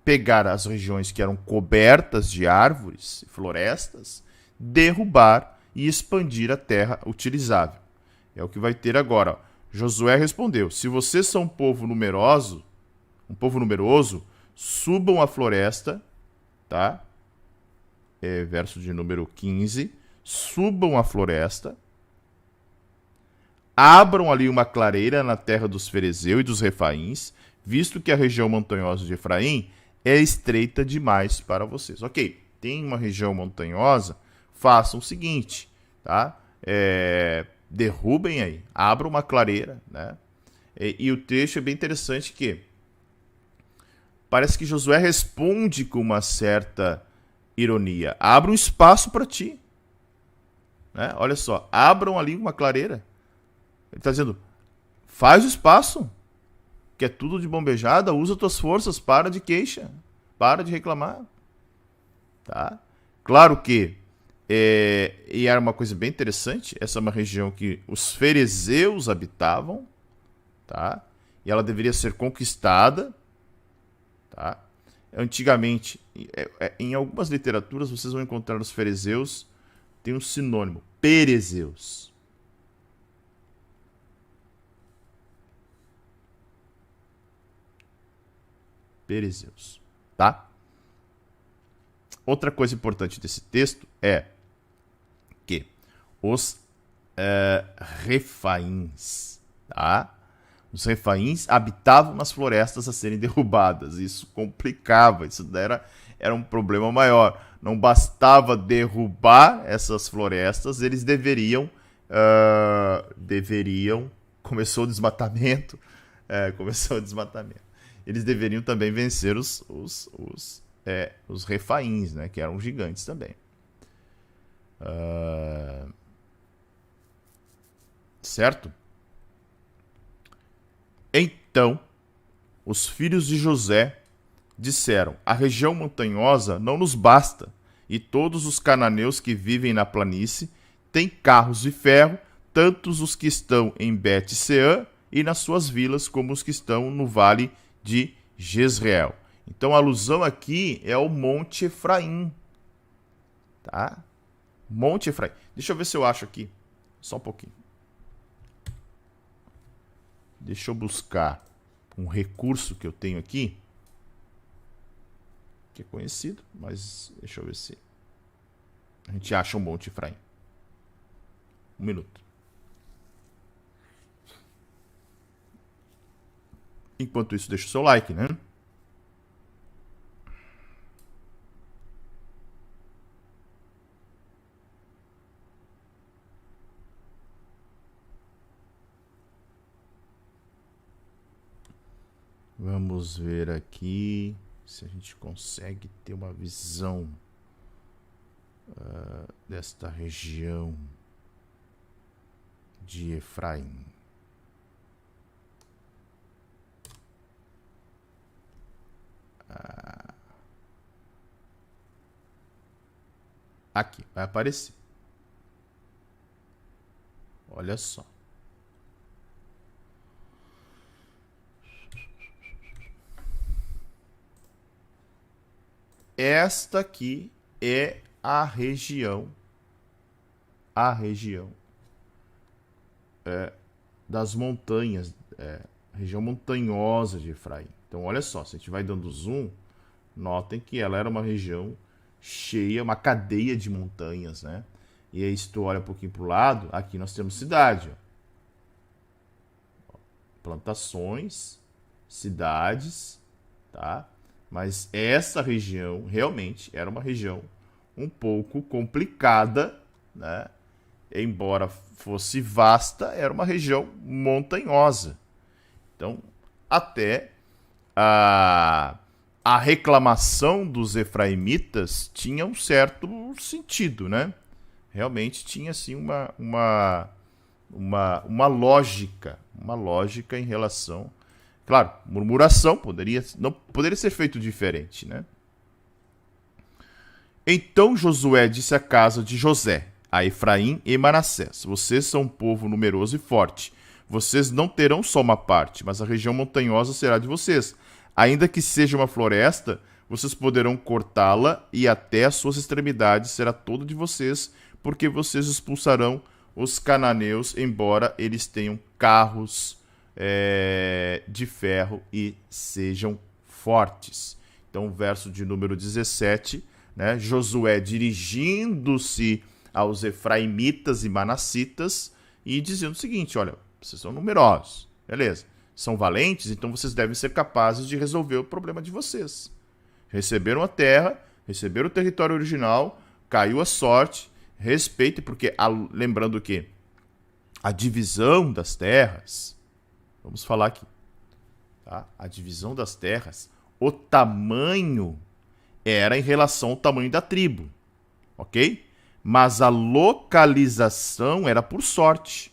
pegar as regiões que eram cobertas de árvores e florestas, derrubar e expandir a terra utilizável. É o que vai ter agora. Josué respondeu: se vocês são um povo numeroso, subam a floresta, tá? Verso de número 15. Subam a floresta, abram ali uma clareira na terra dos Ferezeus e dos Refaíns, visto que a região montanhosa de Efraim é estreita demais para vocês. Ok, tem uma região montanhosa, façam o seguinte, tá? Derrubem aí, abram uma clareira, né? E o trecho é bem interessante que parece que Josué responde com uma certa ironia. Abra um espaço para ti. Né? Olha só, abram ali uma clareira. Ele está dizendo, faz o espaço, que é tudo de bombejada, usa tuas forças, para de queixa, para de reclamar. Tá? Claro que, e era uma coisa bem interessante, essa é uma região que os ferezeus habitavam, tá? E ela deveria ser conquistada. Tá? Antigamente, em algumas literaturas, vocês vão encontrar os ferezeus, tem um sinônimo, perezeus. Perezeus, tá? Outra coisa importante desse texto é que os refaíns, tá? Os refaíns habitavam nas florestas a serem derrubadas. Isso complicava, isso era um problema maior. Não bastava derrubar essas florestas, eles deveriam começou o desmatamento, eles deveriam também vencer os refaíns, né, que eram gigantes também. Certo? Então, os filhos de José disseram: a região montanhosa não nos basta, e todos os cananeus que vivem na planície têm carros de ferro, tanto os que estão em Bet-Seã e nas suas vilas, como os que estão no vale de Jezreel. Então a alusão aqui é ao Monte Efraim. Tá? Monte Efraim. Deixa eu ver se eu acho aqui. Só um pouquinho. Deixa eu buscar um recurso que eu tenho aqui, que é conhecido, mas deixa eu ver se a gente acha um Monte Efraim. Um minuto. Enquanto isso, deixa o seu like, né? Vamos ver aqui se a gente consegue ter uma visão desta região de Efraim. Aqui, vai aparecer. Olha só. Esta aqui é a região das montanhas, região montanhosa de Efraim. Então, olha só, se a gente vai dando zoom, notem que ela era uma região cheia, uma cadeia de montanhas, né? E aí, se tu olha um pouquinho para o lado, aqui nós temos cidade. Ó. Plantações, cidades, tá? Mas essa região realmente era uma região um pouco complicada, né? Embora fosse vasta, era uma região montanhosa. Então, até a, a reclamação dos efraimitas tinha um certo sentido, né? Realmente tinha assim uma lógica em relação. Claro, murmuração não poderia ser feito diferente, né? Então Josué disse à casa de José, a Efraim e Manassés: vocês são um povo numeroso e forte. Vocês não terão só uma parte, mas a região montanhosa será de vocês. Ainda que seja uma floresta, vocês poderão cortá-la e até as suas extremidades será toda de vocês, porque vocês expulsarão os cananeus, embora eles tenham carros de ferro e sejam fortes. Então, verso de número 17, né? Josué dirigindo-se aos efraimitas e manassitas e dizendo o seguinte: olha, vocês são numerosos, beleza, são valentes, então vocês devem ser capazes de resolver o problema de vocês. Receberam a terra, receberam o território original, caiu a sorte, respeite, porque lembrando que a divisão das terras, vamos falar aqui, tá? A divisão das terras, o tamanho era em relação ao tamanho da tribo, ok? Mas a localização era por sorte.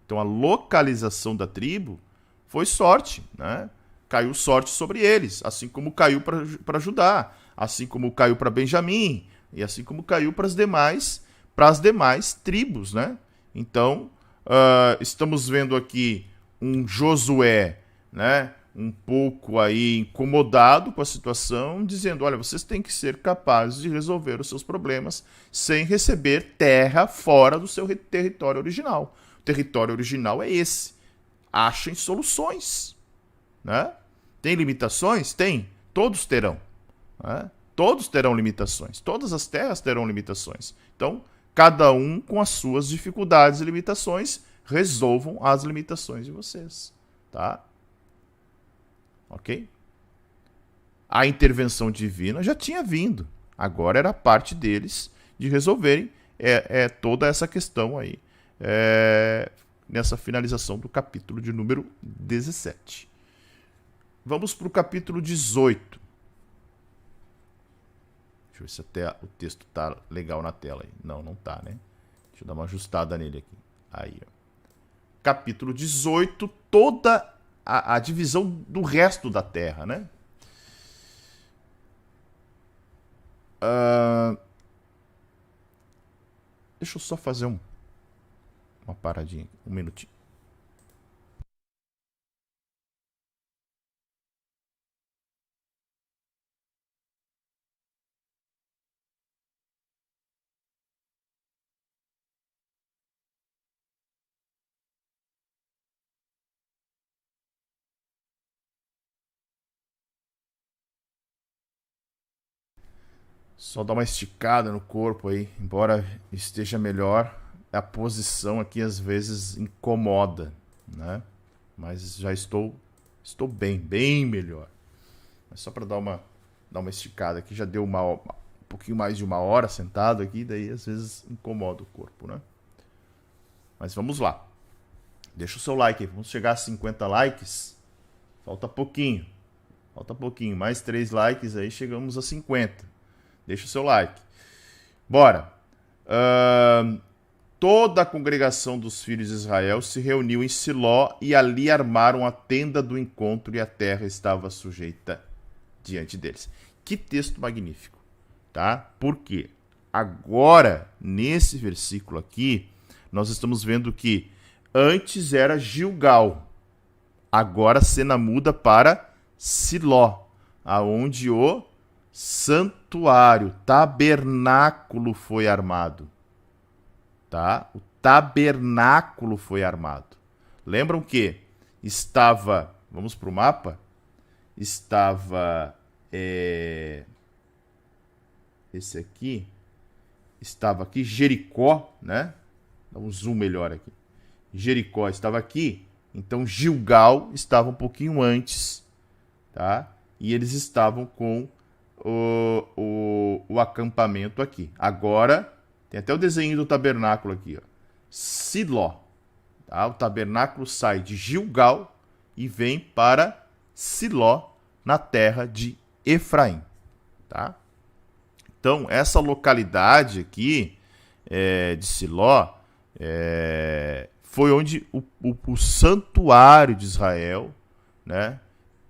Então a localização da tribo foi sorte, né? Caiu sorte sobre eles, assim como caiu para Judá, assim como caiu para Benjamim, e assim como caiu para as demais tribos, né? Então, estamos vendo aqui um Josué, né, um pouco aí incomodado com a situação, dizendo: olha, vocês têm que ser capazes de resolver os seus problemas sem receber terra fora do seu território original. O território original é esse. Achem soluções, né? Tem limitações? Tem. Todos terão, né? Todos terão limitações. Todas as terras terão limitações. Então, cada um com as suas dificuldades e limitações, resolvam as limitações de vocês, tá? Ok? A intervenção divina já tinha vindo. Agora era parte deles de resolverem toda essa questão aí, nessa finalização do capítulo de número 17. Vamos para o capítulo 18. Deixa eu ver se até o texto tá legal na tela aí. Não, não tá, né? Deixa eu dar uma ajustada nele aqui. Aí, ó. Capítulo 18, toda a divisão do resto da terra, né? Deixa eu só fazer uma paradinha, um minutinho. Só dar uma esticada no corpo aí, embora esteja melhor, a posição aqui às vezes incomoda, né? Mas já estou bem melhor. Mas só para dar uma esticada aqui, já deu um pouquinho mais de uma hora sentado aqui, daí às vezes incomoda o corpo, né? Mas vamos lá. Deixa o seu like aí, vamos chegar a 50 likes. Falta pouquinho, mais 3 likes aí, chegamos a 50. Deixa o seu like. Bora. Toda a congregação dos filhos de Israel se reuniu em Siló e ali armaram a tenda do encontro e a terra estava sujeita diante deles. Que texto magnífico, tá? Por quê? Agora, nesse versículo aqui, nós estamos vendo que antes era Gilgal. Agora a cena muda para Siló, aonde o santuário, tabernáculo foi armado. Tá? O tabernáculo foi armado. Lembram que estava, vamos para o mapa? Estava esse aqui, estava aqui Jericó, né? Dá um zoom melhor aqui. Jericó estava aqui, então Gilgal estava um pouquinho antes tá? E eles estavam com o acampamento aqui. Agora, tem até o desenho do tabernáculo aqui, ó. Siló. Tá? O tabernáculo sai de Gilgal e vem para Siló, na terra de Efraim. Tá? Então, essa localidade aqui de Siló foi onde o santuário de Israel, né,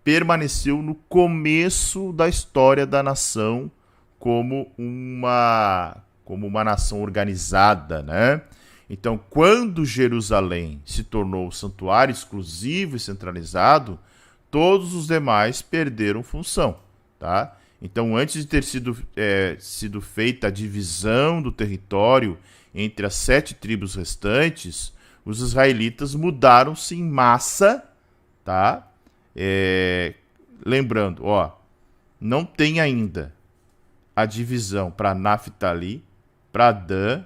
permaneceu no começo da história da nação como uma nação organizada, né? Então, quando Jerusalém se tornou santuário exclusivo e centralizado, todos os demais perderam função, tá? Então, antes de ter sido feita a divisão do território entre as 7 tribos restantes, os israelitas mudaram-se em massa, tá? Lembrando, ó, não tem ainda a divisão para Naftali, para Dan,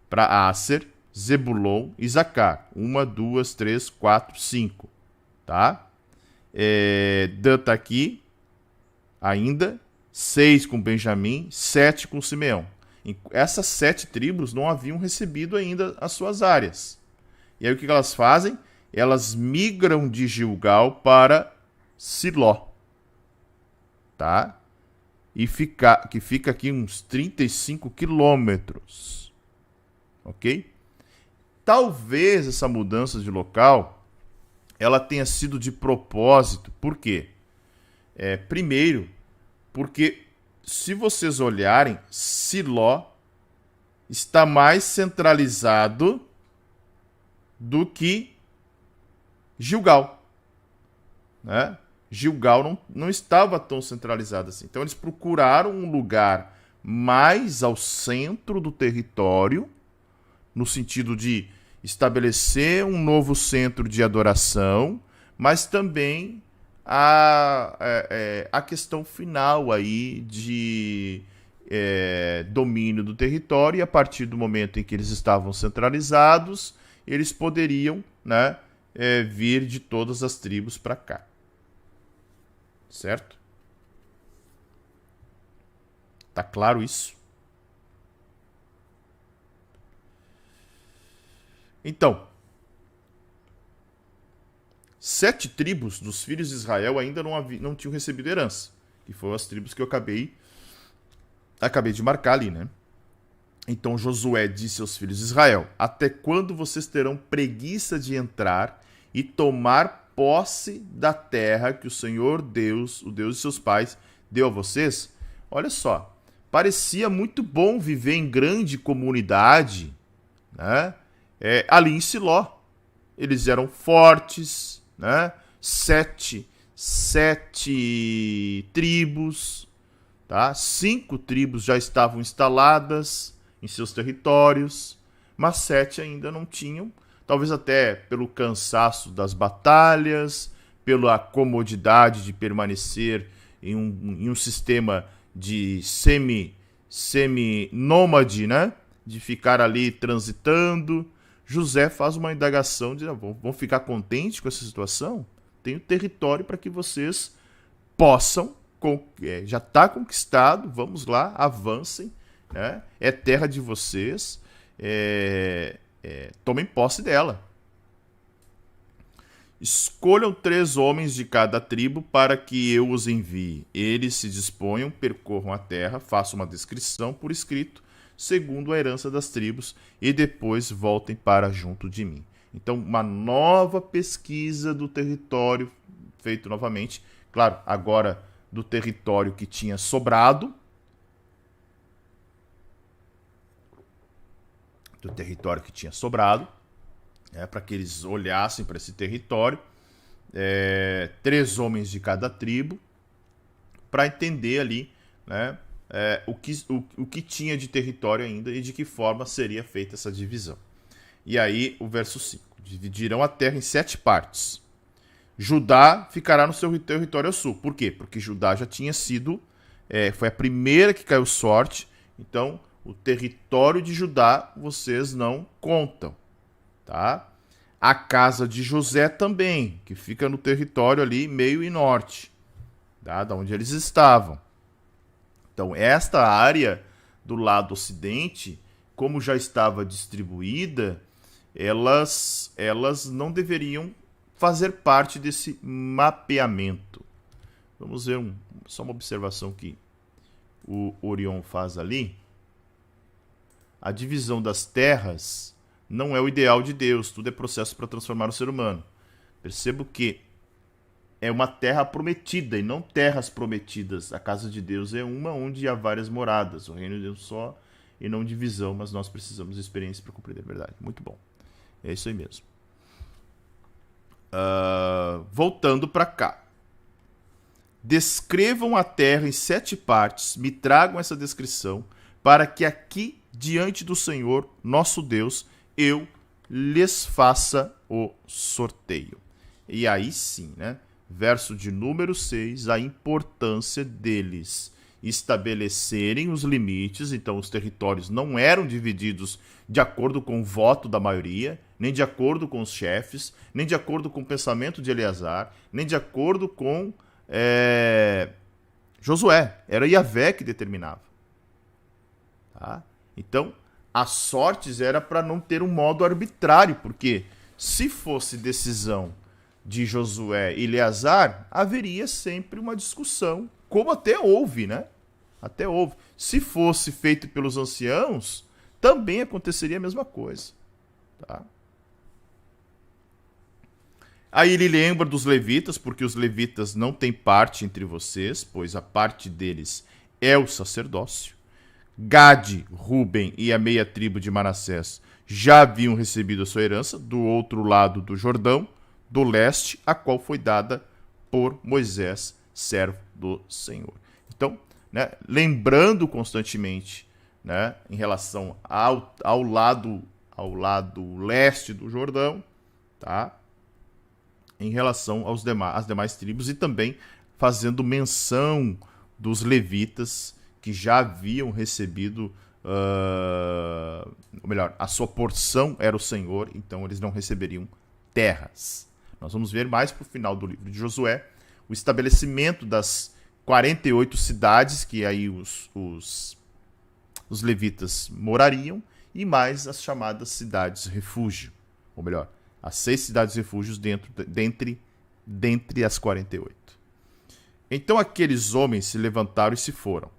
para Aser, Zebulon e Zacar. 1, 2, 3, 4, 5. Tá? Dan tá aqui ainda. 6 com Benjamim, 7 com Simeão. Essas 7 tribos não haviam recebido ainda as suas áreas. E aí o que elas fazem? Elas migram de Gilgal para Siló. Tá? Que fica aqui uns 35 quilômetros. Ok? Talvez essa mudança de local ela tenha sido de propósito. Por quê? Primeiro, porque se vocês olharem, Siló está mais centralizado do que Gilgal. Né? Gilgal não estava tão centralizado assim. Então eles procuraram um lugar mais ao centro do território, no sentido de estabelecer um novo centro de adoração, mas também a questão final aí de domínio do território, e a partir do momento em que eles estavam centralizados, eles poderiam, né, vir de todas as tribos para cá. Certo? Tá claro isso? Então, 7 tribos dos filhos de Israel ainda não tinham recebido herança, que foram as tribos que eu acabei de marcar ali, né? Então Josué disse aos filhos de Israel: até quando vocês terão preguiça de entrar e tomar posse da terra que o Senhor Deus, o Deus de seus pais, deu a vocês? Olha só, parecia muito bom viver em grande comunidade, né? Ali em Siló. Eles eram fortes, né? 7 tribos, tá? 5 tribos já estavam instaladas em seus territórios, mas 7 ainda não tinham, talvez até pelo cansaço das batalhas, pela comodidade de permanecer em um sistema de semi-nômade, né? De ficar ali transitando. José faz uma indagação de: vão ficar contentes com essa situação? Tem o território para que vocês possam, já está conquistado, vamos lá, avancem, né? É terra de vocês, tomem posse dela. Escolham 3 homens de cada tribo para que eu os envie. Eles se disponham, percorram a terra, façam uma descrição por escrito, segundo a herança das tribos, e depois voltem para junto de mim. Então, uma nova pesquisa do território feito novamente, claro, agora do território que tinha sobrado, para que eles olhassem para esse território, 3 homens de cada tribo, para entender ali, né, o que tinha de território ainda e de que forma seria feita essa divisão. E aí, o verso 5. Dividirão a terra em 7 partes. Judá ficará no seu território ao sul. Por quê? Porque Judá já tinha sido... foi a primeira que caiu sorte. Então, o território de Judá vocês não contam. Tá? A casa de José também, que fica no território ali meio e norte. tá? Da onde eles estavam. Então, esta área do lado ocidente, como já estava distribuída, elas não deveriam fazer parte desse mapeamento. Vamos ver só uma observação que o Orion faz ali. A divisão das terras não é o ideal de Deus, tudo é processo para transformar o ser humano. Percebo que é uma terra prometida e não terras prometidas. A casa de Deus é uma onde há várias moradas. O reino de Deus só e não divisão, mas nós precisamos de experiência para compreender a verdade. Muito bom. É isso aí mesmo. Voltando para cá. Descrevam a terra em 7 partes, me tragam essa descrição, para que aqui, diante do Senhor, nosso Deus, eu lhes faça o sorteio. E aí sim, né? Verso de número 6, a importância deles estabelecerem os limites. Então, os territórios não eram divididos de acordo com o voto da maioria, nem de acordo com os chefes, nem de acordo com o pensamento de Eleazar, nem de acordo com Josué. Era Yahvé que determinava. Tá? Então, as sortes era para não ter um modo arbitrário, porque se fosse decisão de Josué e Eleazar, haveria sempre uma discussão, como até houve, né? Até houve. Se fosse feito pelos anciãos, também aconteceria a mesma coisa. Tá? Aí ele lembra dos levitas, porque os levitas não têm parte entre vocês, pois a parte deles é o sacerdócio. Gade, Ruben e a meia tribo de Manassés já haviam recebido a sua herança do outro lado do Jordão, do leste, a qual foi dada por Moisés, servo do Senhor. Então, né, lembrando constantemente, né, em relação ao lado leste do Jordão, tá? Em relação às demais tribos, e também fazendo menção dos levitas que já haviam recebido, ou melhor, a sua porção era o Senhor, então eles não receberiam terras. Nós vamos ver mais para o final do livro de Josué o estabelecimento das 48 cidades que aí os levitas morariam, e mais as chamadas cidades refúgio, ou melhor, as 6 cidades refúgios dentre as 48. Então aqueles homens se levantaram e se foram,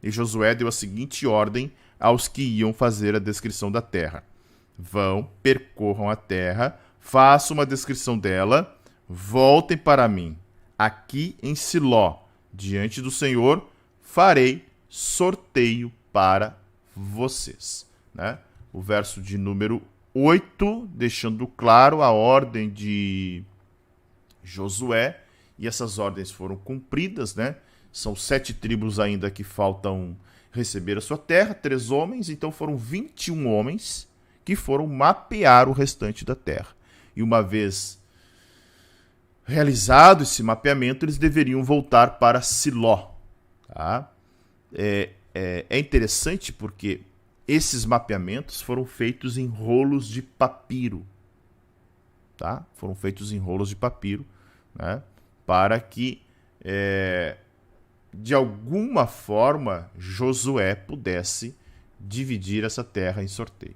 e Josué deu a seguinte ordem aos que iam fazer a descrição da terra: vão, percorram a terra, façam uma descrição dela, voltem para mim. Aqui em Siló, diante do Senhor, farei sorteio para vocês. Né? O verso de número 8, deixando claro a ordem de Josué, e essas ordens foram cumpridas, né? São 7 tribos ainda que faltam receber a sua terra, 3 homens, então foram 21 homens que foram mapear o restante da terra. E uma vez realizado esse mapeamento, eles deveriam voltar para Siló. Tá? É interessante porque esses mapeamentos foram feitos em rolos de papiro. Tá? Foram feitos em rolos de papiro, né? Para que, de alguma forma, Josué pudesse dividir essa terra em sorteio.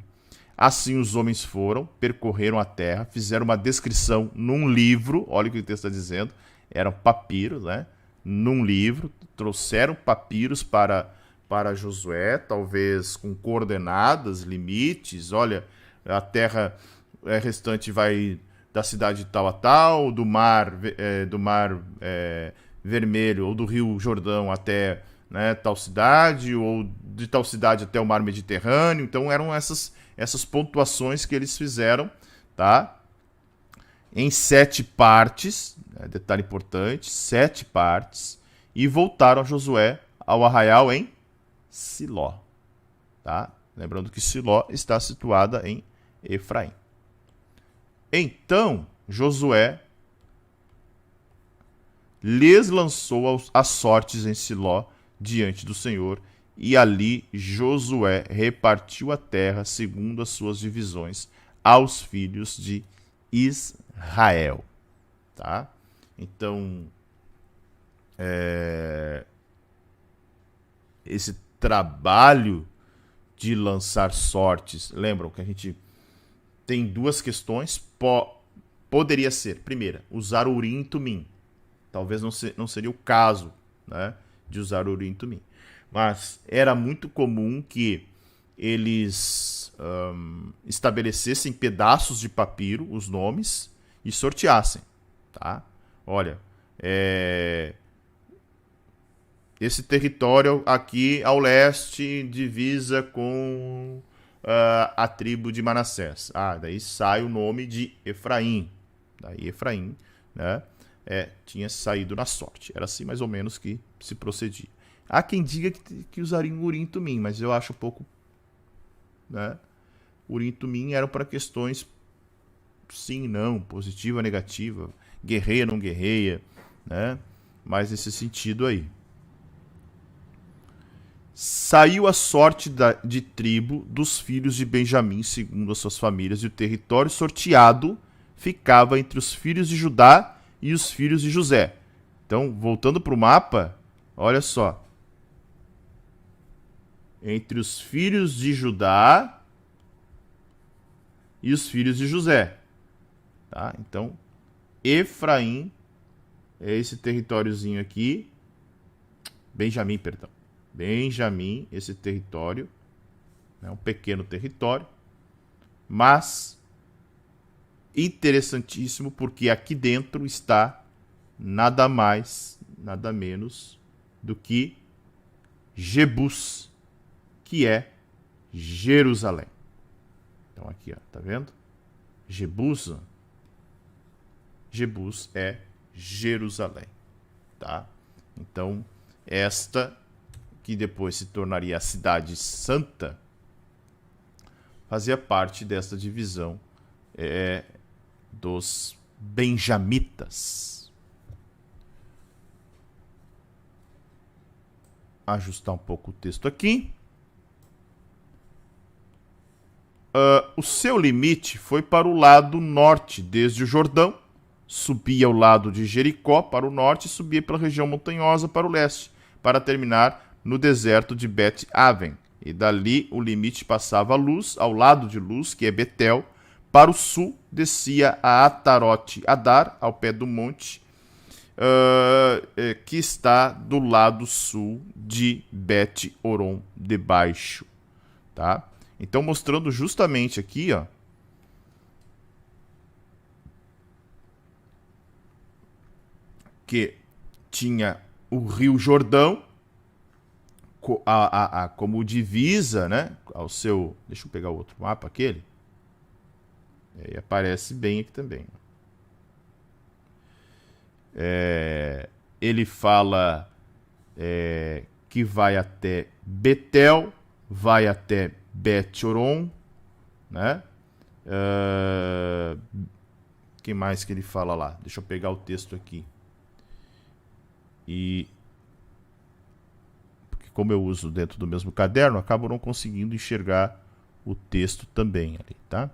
Assim os homens foram, percorreram a terra, fizeram uma descrição num livro, olha o que o texto está dizendo, eram papiros, né? Num livro, trouxeram papiros para Josué, talvez com coordenadas, limites, olha, a terra restante vai da cidade tal a tal, do mar Vermelho ou do Rio Jordão até, né, tal cidade, ou de tal cidade até o mar Mediterrâneo. Então eram essas pontuações que eles fizeram, tá? Em 7 partes, detalhe importante, 7 partes, e voltaram a Josué ao arraial em Siló, tá? Lembrando que Siló está situada em Efraim. Então, Josué lhes lançou as sortes em Siló diante do Senhor, e ali Josué repartiu a terra segundo as suas divisões aos filhos de Israel. Tá? Então, esse trabalho de lançar sortes. Lembram que a gente tem duas questões. Poderia ser, primeira, usar Urim e Tumim. Talvez não seria o caso, né, de usar Urim e Tumim. Mas era muito comum que eles estabelecessem pedaços de papiro, os nomes, e sorteassem. Tá? Olha, esse território aqui ao leste divisa com a tribo de Manassés. Daí sai o nome de Efraim. Daí Efraim, né, tinha saído na sorte. Era assim mais ou menos que se procedia. Há quem diga que usariam Urim e Tumim, mas eu acho um pouco, né? Urim e Tumim eram para questões sim, não, positiva, negativa, guerreia, não guerreia, né? Mas nesse sentido aí. Saiu a sorte de tribo dos filhos de Benjamim, segundo as suas famílias, e o território sorteado ficava entre os filhos de Judá e os filhos de José. Então, voltando para o mapa, olha só. Entre os filhos de Judá e os filhos de José. Tá? Então, Efraim é esse territóriozinho aqui. Benjamim, perdão. Benjamim, esse território, né, um pequeno território, mas interessantíssimo porque aqui dentro está nada mais, nada menos do que Jebus, que é Jerusalém. Então aqui, ó, tá vendo? Jebus é Jerusalém, tá? Então esta que depois se tornaria a cidade santa, fazia parte desta divisão dos benjamitas. Ajustar um pouco o texto aqui. O seu limite foi para o lado norte, desde o Jordão, subia ao lado de Jericó para o norte e subia pela região montanhosa para o leste, para terminar no deserto de Bet-Aven. E dali o limite passava a Luz, ao lado de Luz, que é Betel. Para o sul, descia a Atarote Adar, ao pé do monte, que está do lado sul de Bet-Oron de baixo. Tá? Então, mostrando justamente aqui, ó, que tinha o Rio Jordão como divisa, né, ao seu... Deixa eu pegar o outro mapa, aquele. E aí aparece bem aqui também. Ele fala que vai até Betel, vai até Bet-Oron, né? Que mais que ele fala lá? Deixa eu pegar o texto aqui. E como eu uso dentro do mesmo caderno, acabo não conseguindo enxergar o texto também ali, tá?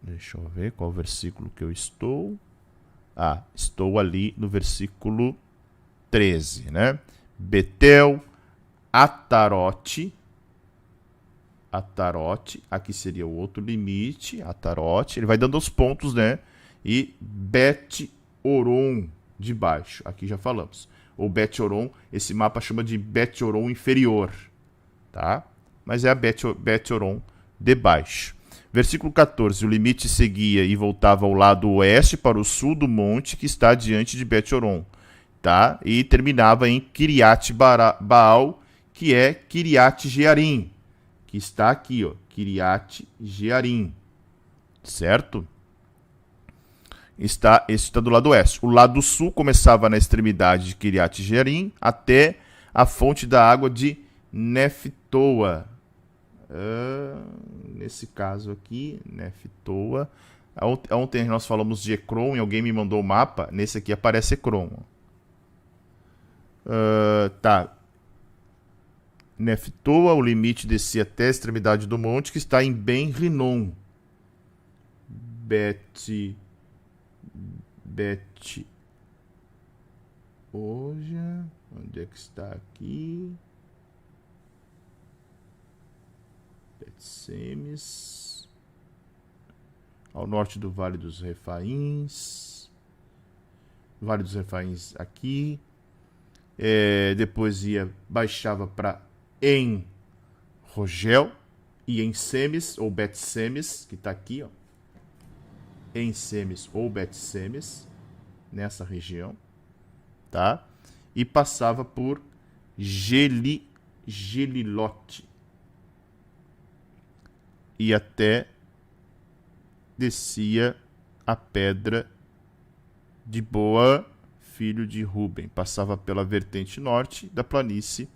Deixa eu ver qual versículo que eu estou. Estou ali no versículo 13, né? Betel, Atarote, aqui seria o outro limite, Atarote, ele vai dando os pontos, né? E Bet-Oron de baixo, aqui já falamos. Ou Bet-Oron, esse mapa chama de Bet-Oron inferior, tá? Mas é a Bet-Oron de baixo. Versículo 14, o limite seguia e voltava ao lado oeste para o sul do monte que está diante de Bet-Oron, tá? E terminava em Kiriat Baal, que é Kiriat Jearim, que está aqui, ó, Kiriat Jearim, certo? Esse está do lado oeste. O lado sul começava na extremidade de Kiriat Jearim até a fonte da água de Neftoa. Nesse caso aqui, Neftoa. Ontem nós falamos de Ekron e alguém me mandou o mapa. Nesse aqui aparece Ekron. Tá. Neftoa, o limite descia até a extremidade do monte, que está em Ben-Rinom. Hoje, Onde é que está aqui? Bet-Semes. Ao norte do Vale dos Refaíns. Vale dos Refaíns aqui. Depois baixava para En-Rogel e En-Semes, ou Bet-Semes, que está aqui, ó. En-Semes ou Bet-Semes, nessa região, tá? E passava por Gelilote. E até descia a pedra de Boa, filho de Ruben. Passava pela vertente norte da planície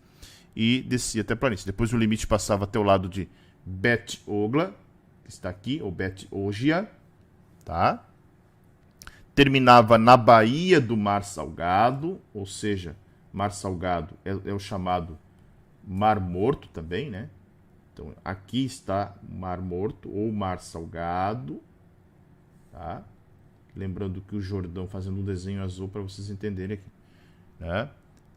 e descia até a planície. Depois o limite passava até o lado de Bet-Ogla, que está aqui, ou Bet-Ogia, tá? Terminava na baía do Mar Salgado, ou seja, Mar Salgado é o chamado Mar Morto também, né? Então, aqui está o Mar Morto ou Mar Salgado, tá? Lembrando que o Jordão, fazendo um desenho azul para vocês entenderem aqui, né?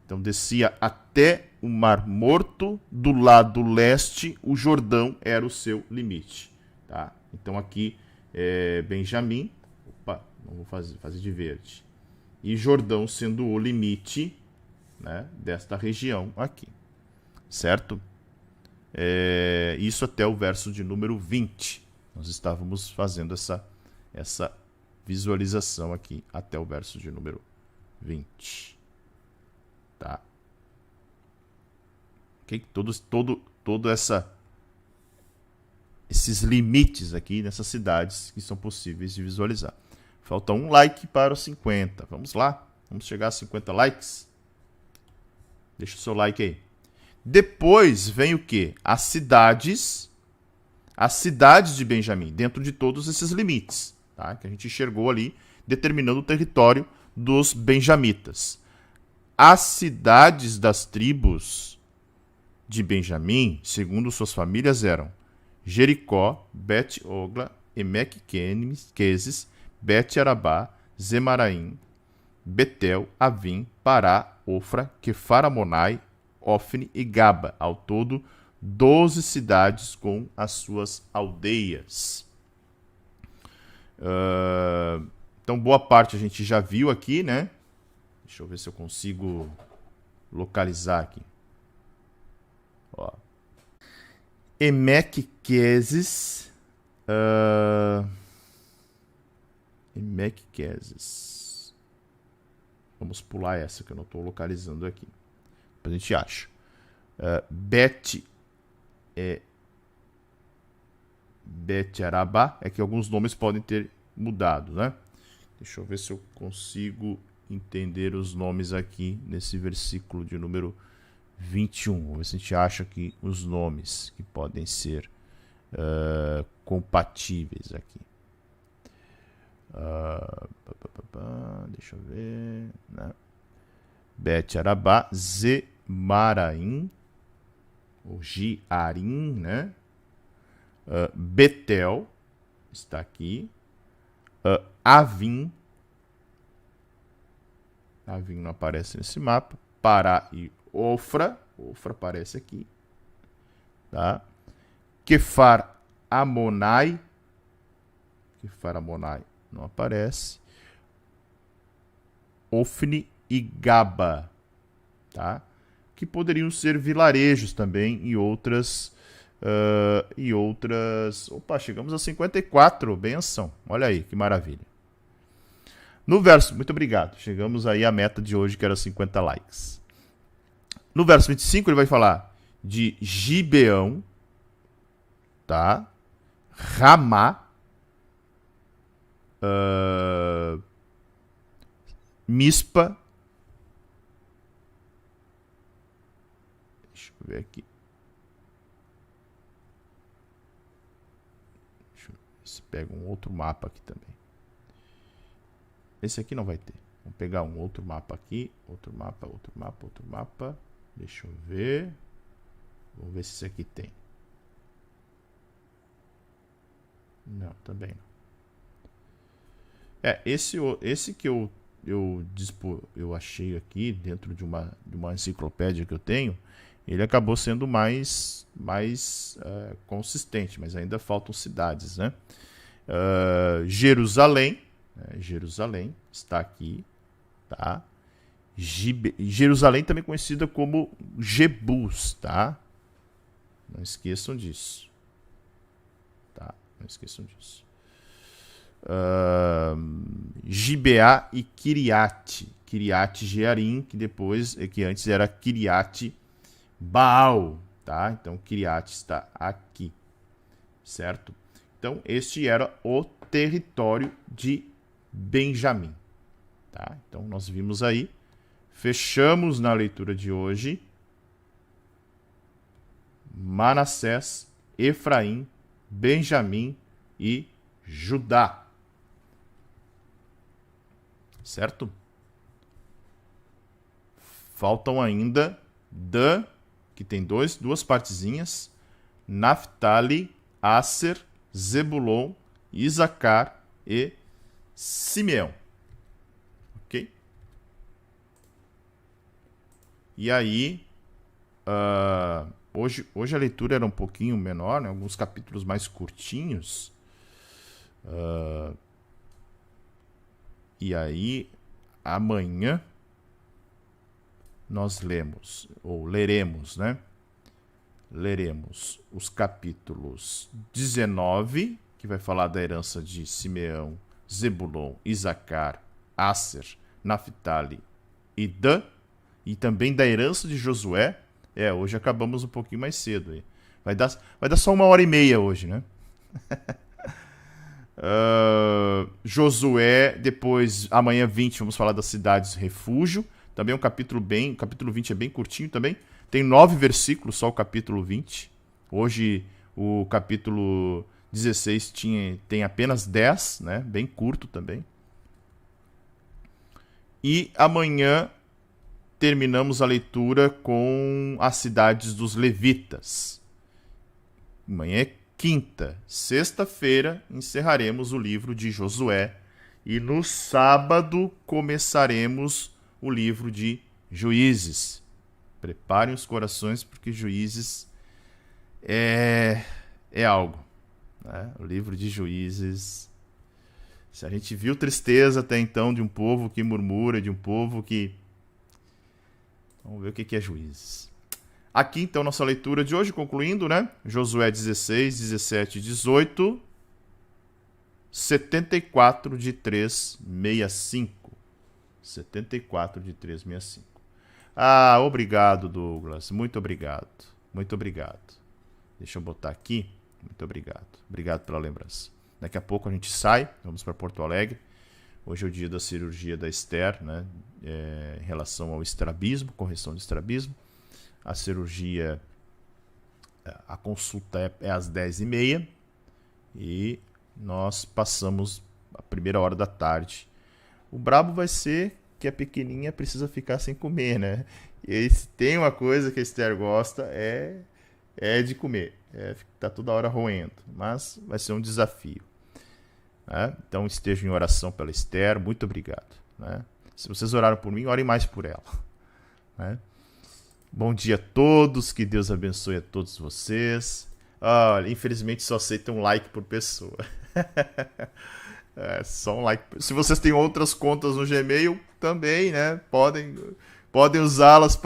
Então, descia até o Mar Morto, do lado leste, o Jordão era o seu limite, tá? Então, aqui é Benjamim, vamos fazer de verde, e Jordão sendo o limite, né, desta região aqui, certo? Isso até o verso de número 20. Nós estávamos fazendo essa visualização aqui até o verso de número 20. Tá? Okay? Todo esses limites aqui nessas cidades que são possíveis de visualizar. Falta um like para os 50. Vamos lá. Vamos chegar a 50 likes. Deixa o seu like aí. Depois vem o quê? As cidades de Benjamim, dentro de todos esses limites, tá? Que a gente enxergou ali, determinando o território dos benjamitas. As cidades das tribos de Benjamim, segundo suas famílias, eram Jericó, Bet-Ogla, Emek-Quezes, Bet-Arabá, Zemaraim, Betel, Avim, Pará, Ofra, Quefar-Amonai, Ofne e Gaba. Ao todo, 12 cidades com as suas aldeias. Então, boa parte a gente já viu aqui, né? Deixa eu ver se eu consigo localizar aqui. Ó. Emek-Quezes. Emek-Quezes. Vamos pular essa que eu não estou localizando aqui. Depois a gente acha. Bet-Arabá. É que alguns nomes podem ter mudado, né? Deixa eu ver se eu consigo entender os nomes aqui nesse versículo de número 21. Vamos ver se a gente acha aqui os nomes que podem ser compatíveis aqui. Deixa eu ver, né? Bet-Arabá, Zemaraim, ou Giarim, né? Betel está aqui. Avim não aparece nesse mapa. Pará e Ofra aparece aqui, tá? Quefar-Amonai não aparece. Ofne e Gaba, tá? Que poderiam ser vilarejos também e outras. Opa, chegamos a 54, benção. Olha aí, que maravilha. No verso, muito obrigado. Chegamos aí à meta de hoje, que era 50 likes. No verso 25, ele vai falar de Gibeão, tá? Ramá, Mispa. Deixa eu ver aqui. Deixa eu ver se pega um outro mapa aqui também. Esse aqui não vai ter. Vamos pegar um outro mapa aqui. Outro mapa. Deixa eu ver. Vamos ver se esse aqui tem. Não, também não. Esse que eu eu achei aqui, dentro de uma enciclopédia que eu tenho, ele acabou sendo mais consistente, mas ainda faltam cidades, né? Jerusalém, Jerusalém está aqui, tá? Jerusalém também conhecida como Jebus, tá? Não esqueçam disso, tá? Não esqueçam disso. Gibeá e Kiriat Jearim, que antes era Kiriat Baal, tá? Então Kiriat está aqui, certo? Então este era o território de Benjamim, tá? Então nós vimos aí, fechamos na leitura de hoje Manassés, Efraim, Benjamim e Judá. Certo? Faltam ainda Dan, que tem duas partezinhas, Naftali, Asser, Zebulon, Isacar e Simeão. Ok? E aí, hoje a leitura era um pouquinho menor, né? Alguns capítulos mais curtinhos. E aí, amanhã, nós leremos, né? Leremos os capítulos 19, que vai falar da herança de Simeão, Zebulon, Isacar, Asser, Naftali e Dan, e também da herança de Josué. Hoje acabamos um pouquinho mais cedo aí. Vai dar só 1h30 hoje, né? Josué, depois, amanhã 20, vamos falar das cidades refúgio. Também um capítulo 20 é bem curtinho também. Tem 9 versículos, só o capítulo 20. Hoje o capítulo 16 tem apenas 10, né? Bem curto também. E amanhã terminamos a leitura com as cidades dos levitas. Amanhã é quinta. Sexta-feira encerraremos o livro de Josué. E no sábado começaremos o livro de Juízes. Preparem os corações, porque Juízes é algo, né? O livro de Juízes. Se a gente viu tristeza até então de um povo que murmura, de um povo que... Vamos ver o que é Juízes. Aqui, então, nossa leitura de hoje, concluindo, né? Josué 16, 17 e 18. 74 de 365. 74 de 365. Obrigado, Douglas. Muito obrigado. Muito obrigado. Deixa eu botar aqui. Muito obrigado. Obrigado pela lembrança. Daqui a pouco a gente sai. Vamos para Porto Alegre. Hoje é o dia da cirurgia da Esther, né? Em relação ao estrabismo, correção de estrabismo. A cirurgia, a consulta é às 10h30. E nós passamos a primeira hora da tarde. O brabo vai ser que a pequenininha precisa ficar sem comer, né? E aí, se tem uma coisa que a Esther gosta, é de comer. Tá toda hora roendo. Mas vai ser um desafio, né? Então estejam em oração pela Esther. Muito obrigado, né? Se vocês oraram por mim, orem mais por ela, né? Bom dia a todos. Que Deus abençoe a todos vocês. Olha, infelizmente só aceita um like por pessoa. Só um like. Se vocês têm outras contas no Gmail, também, né? Podem usá-las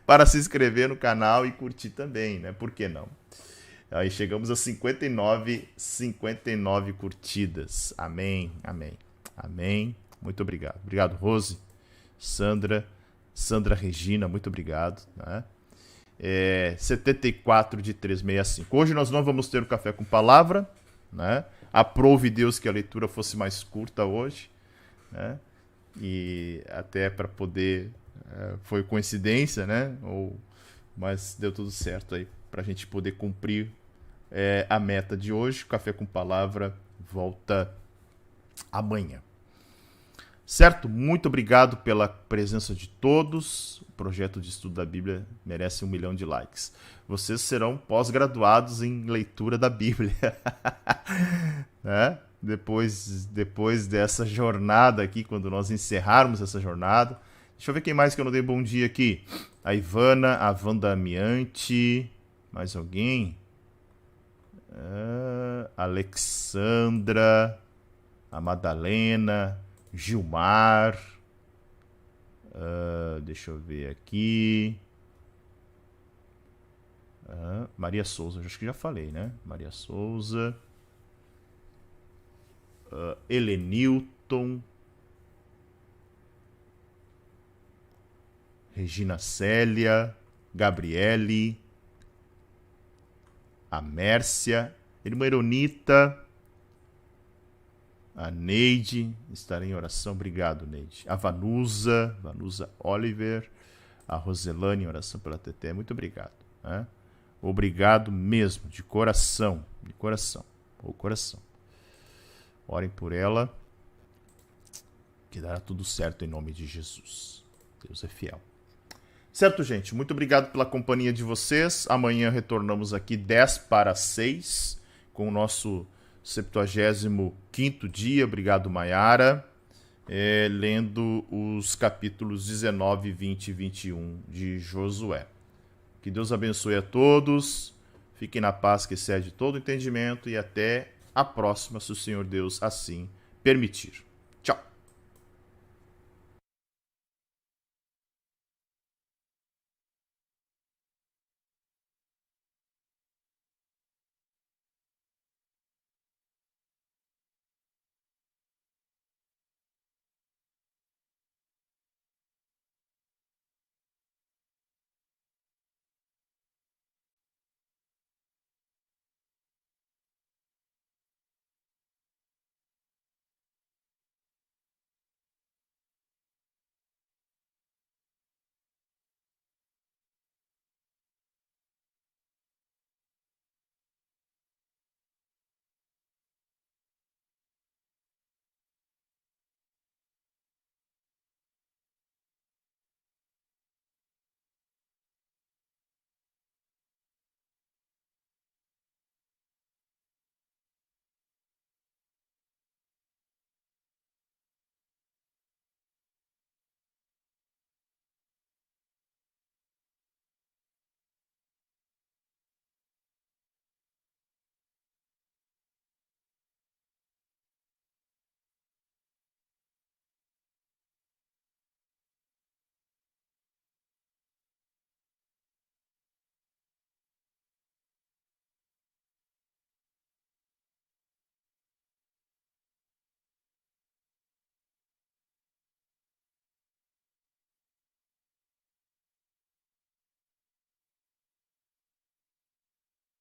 para se inscrever no canal e curtir também, né? Por que não? Aí chegamos a 59 curtidas. Amém, amém, amém. Muito obrigado. Obrigado, Rose, Sandra Regina, muito obrigado, né? 74 de 365. Hoje nós não vamos ter o Café com Palavra, né? Aprove Deus que a leitura fosse mais curta hoje, né? E até para poder... foi coincidência, né? Mas deu tudo certo aí para a gente poder cumprir a meta de hoje. O Café com Palavra volta amanhã. Certo? Muito obrigado pela presença de todos. O projeto de estudo da Bíblia merece 1 milhão de likes. Vocês serão pós-graduados em leitura da Bíblia. Né? depois dessa jornada aqui, quando nós encerrarmos essa jornada. Deixa eu ver quem mais que eu não dei bom dia aqui. A Ivana, a Wanda Amiante, mais alguém? Alexandra, a Madalena, Gilmar, deixa eu ver aqui. Maria Souza, acho que já falei, né? Maria Souza, Helenilton, Regina Célia, Gabriele, a Mércia, irmã Ironita, a Neide, estarei em oração, obrigado, Neide. A Vanusa Oliver, a Roselane em oração pela Teté, muito obrigado. Né? Obrigado mesmo, de coração, o coração. Orem por ela, que dará tudo certo em nome de Jesus. Deus é fiel. Certo, gente? Muito obrigado pela companhia de vocês. Amanhã retornamos aqui 10:06 com o nosso 75º dia. Obrigado, Maiara. Lendo os capítulos 19, 20 e 21 de Josué. Que Deus abençoe a todos. Fiquem na paz que excede todo entendimento e até a próxima, se o Senhor Deus assim permitir. Tchau.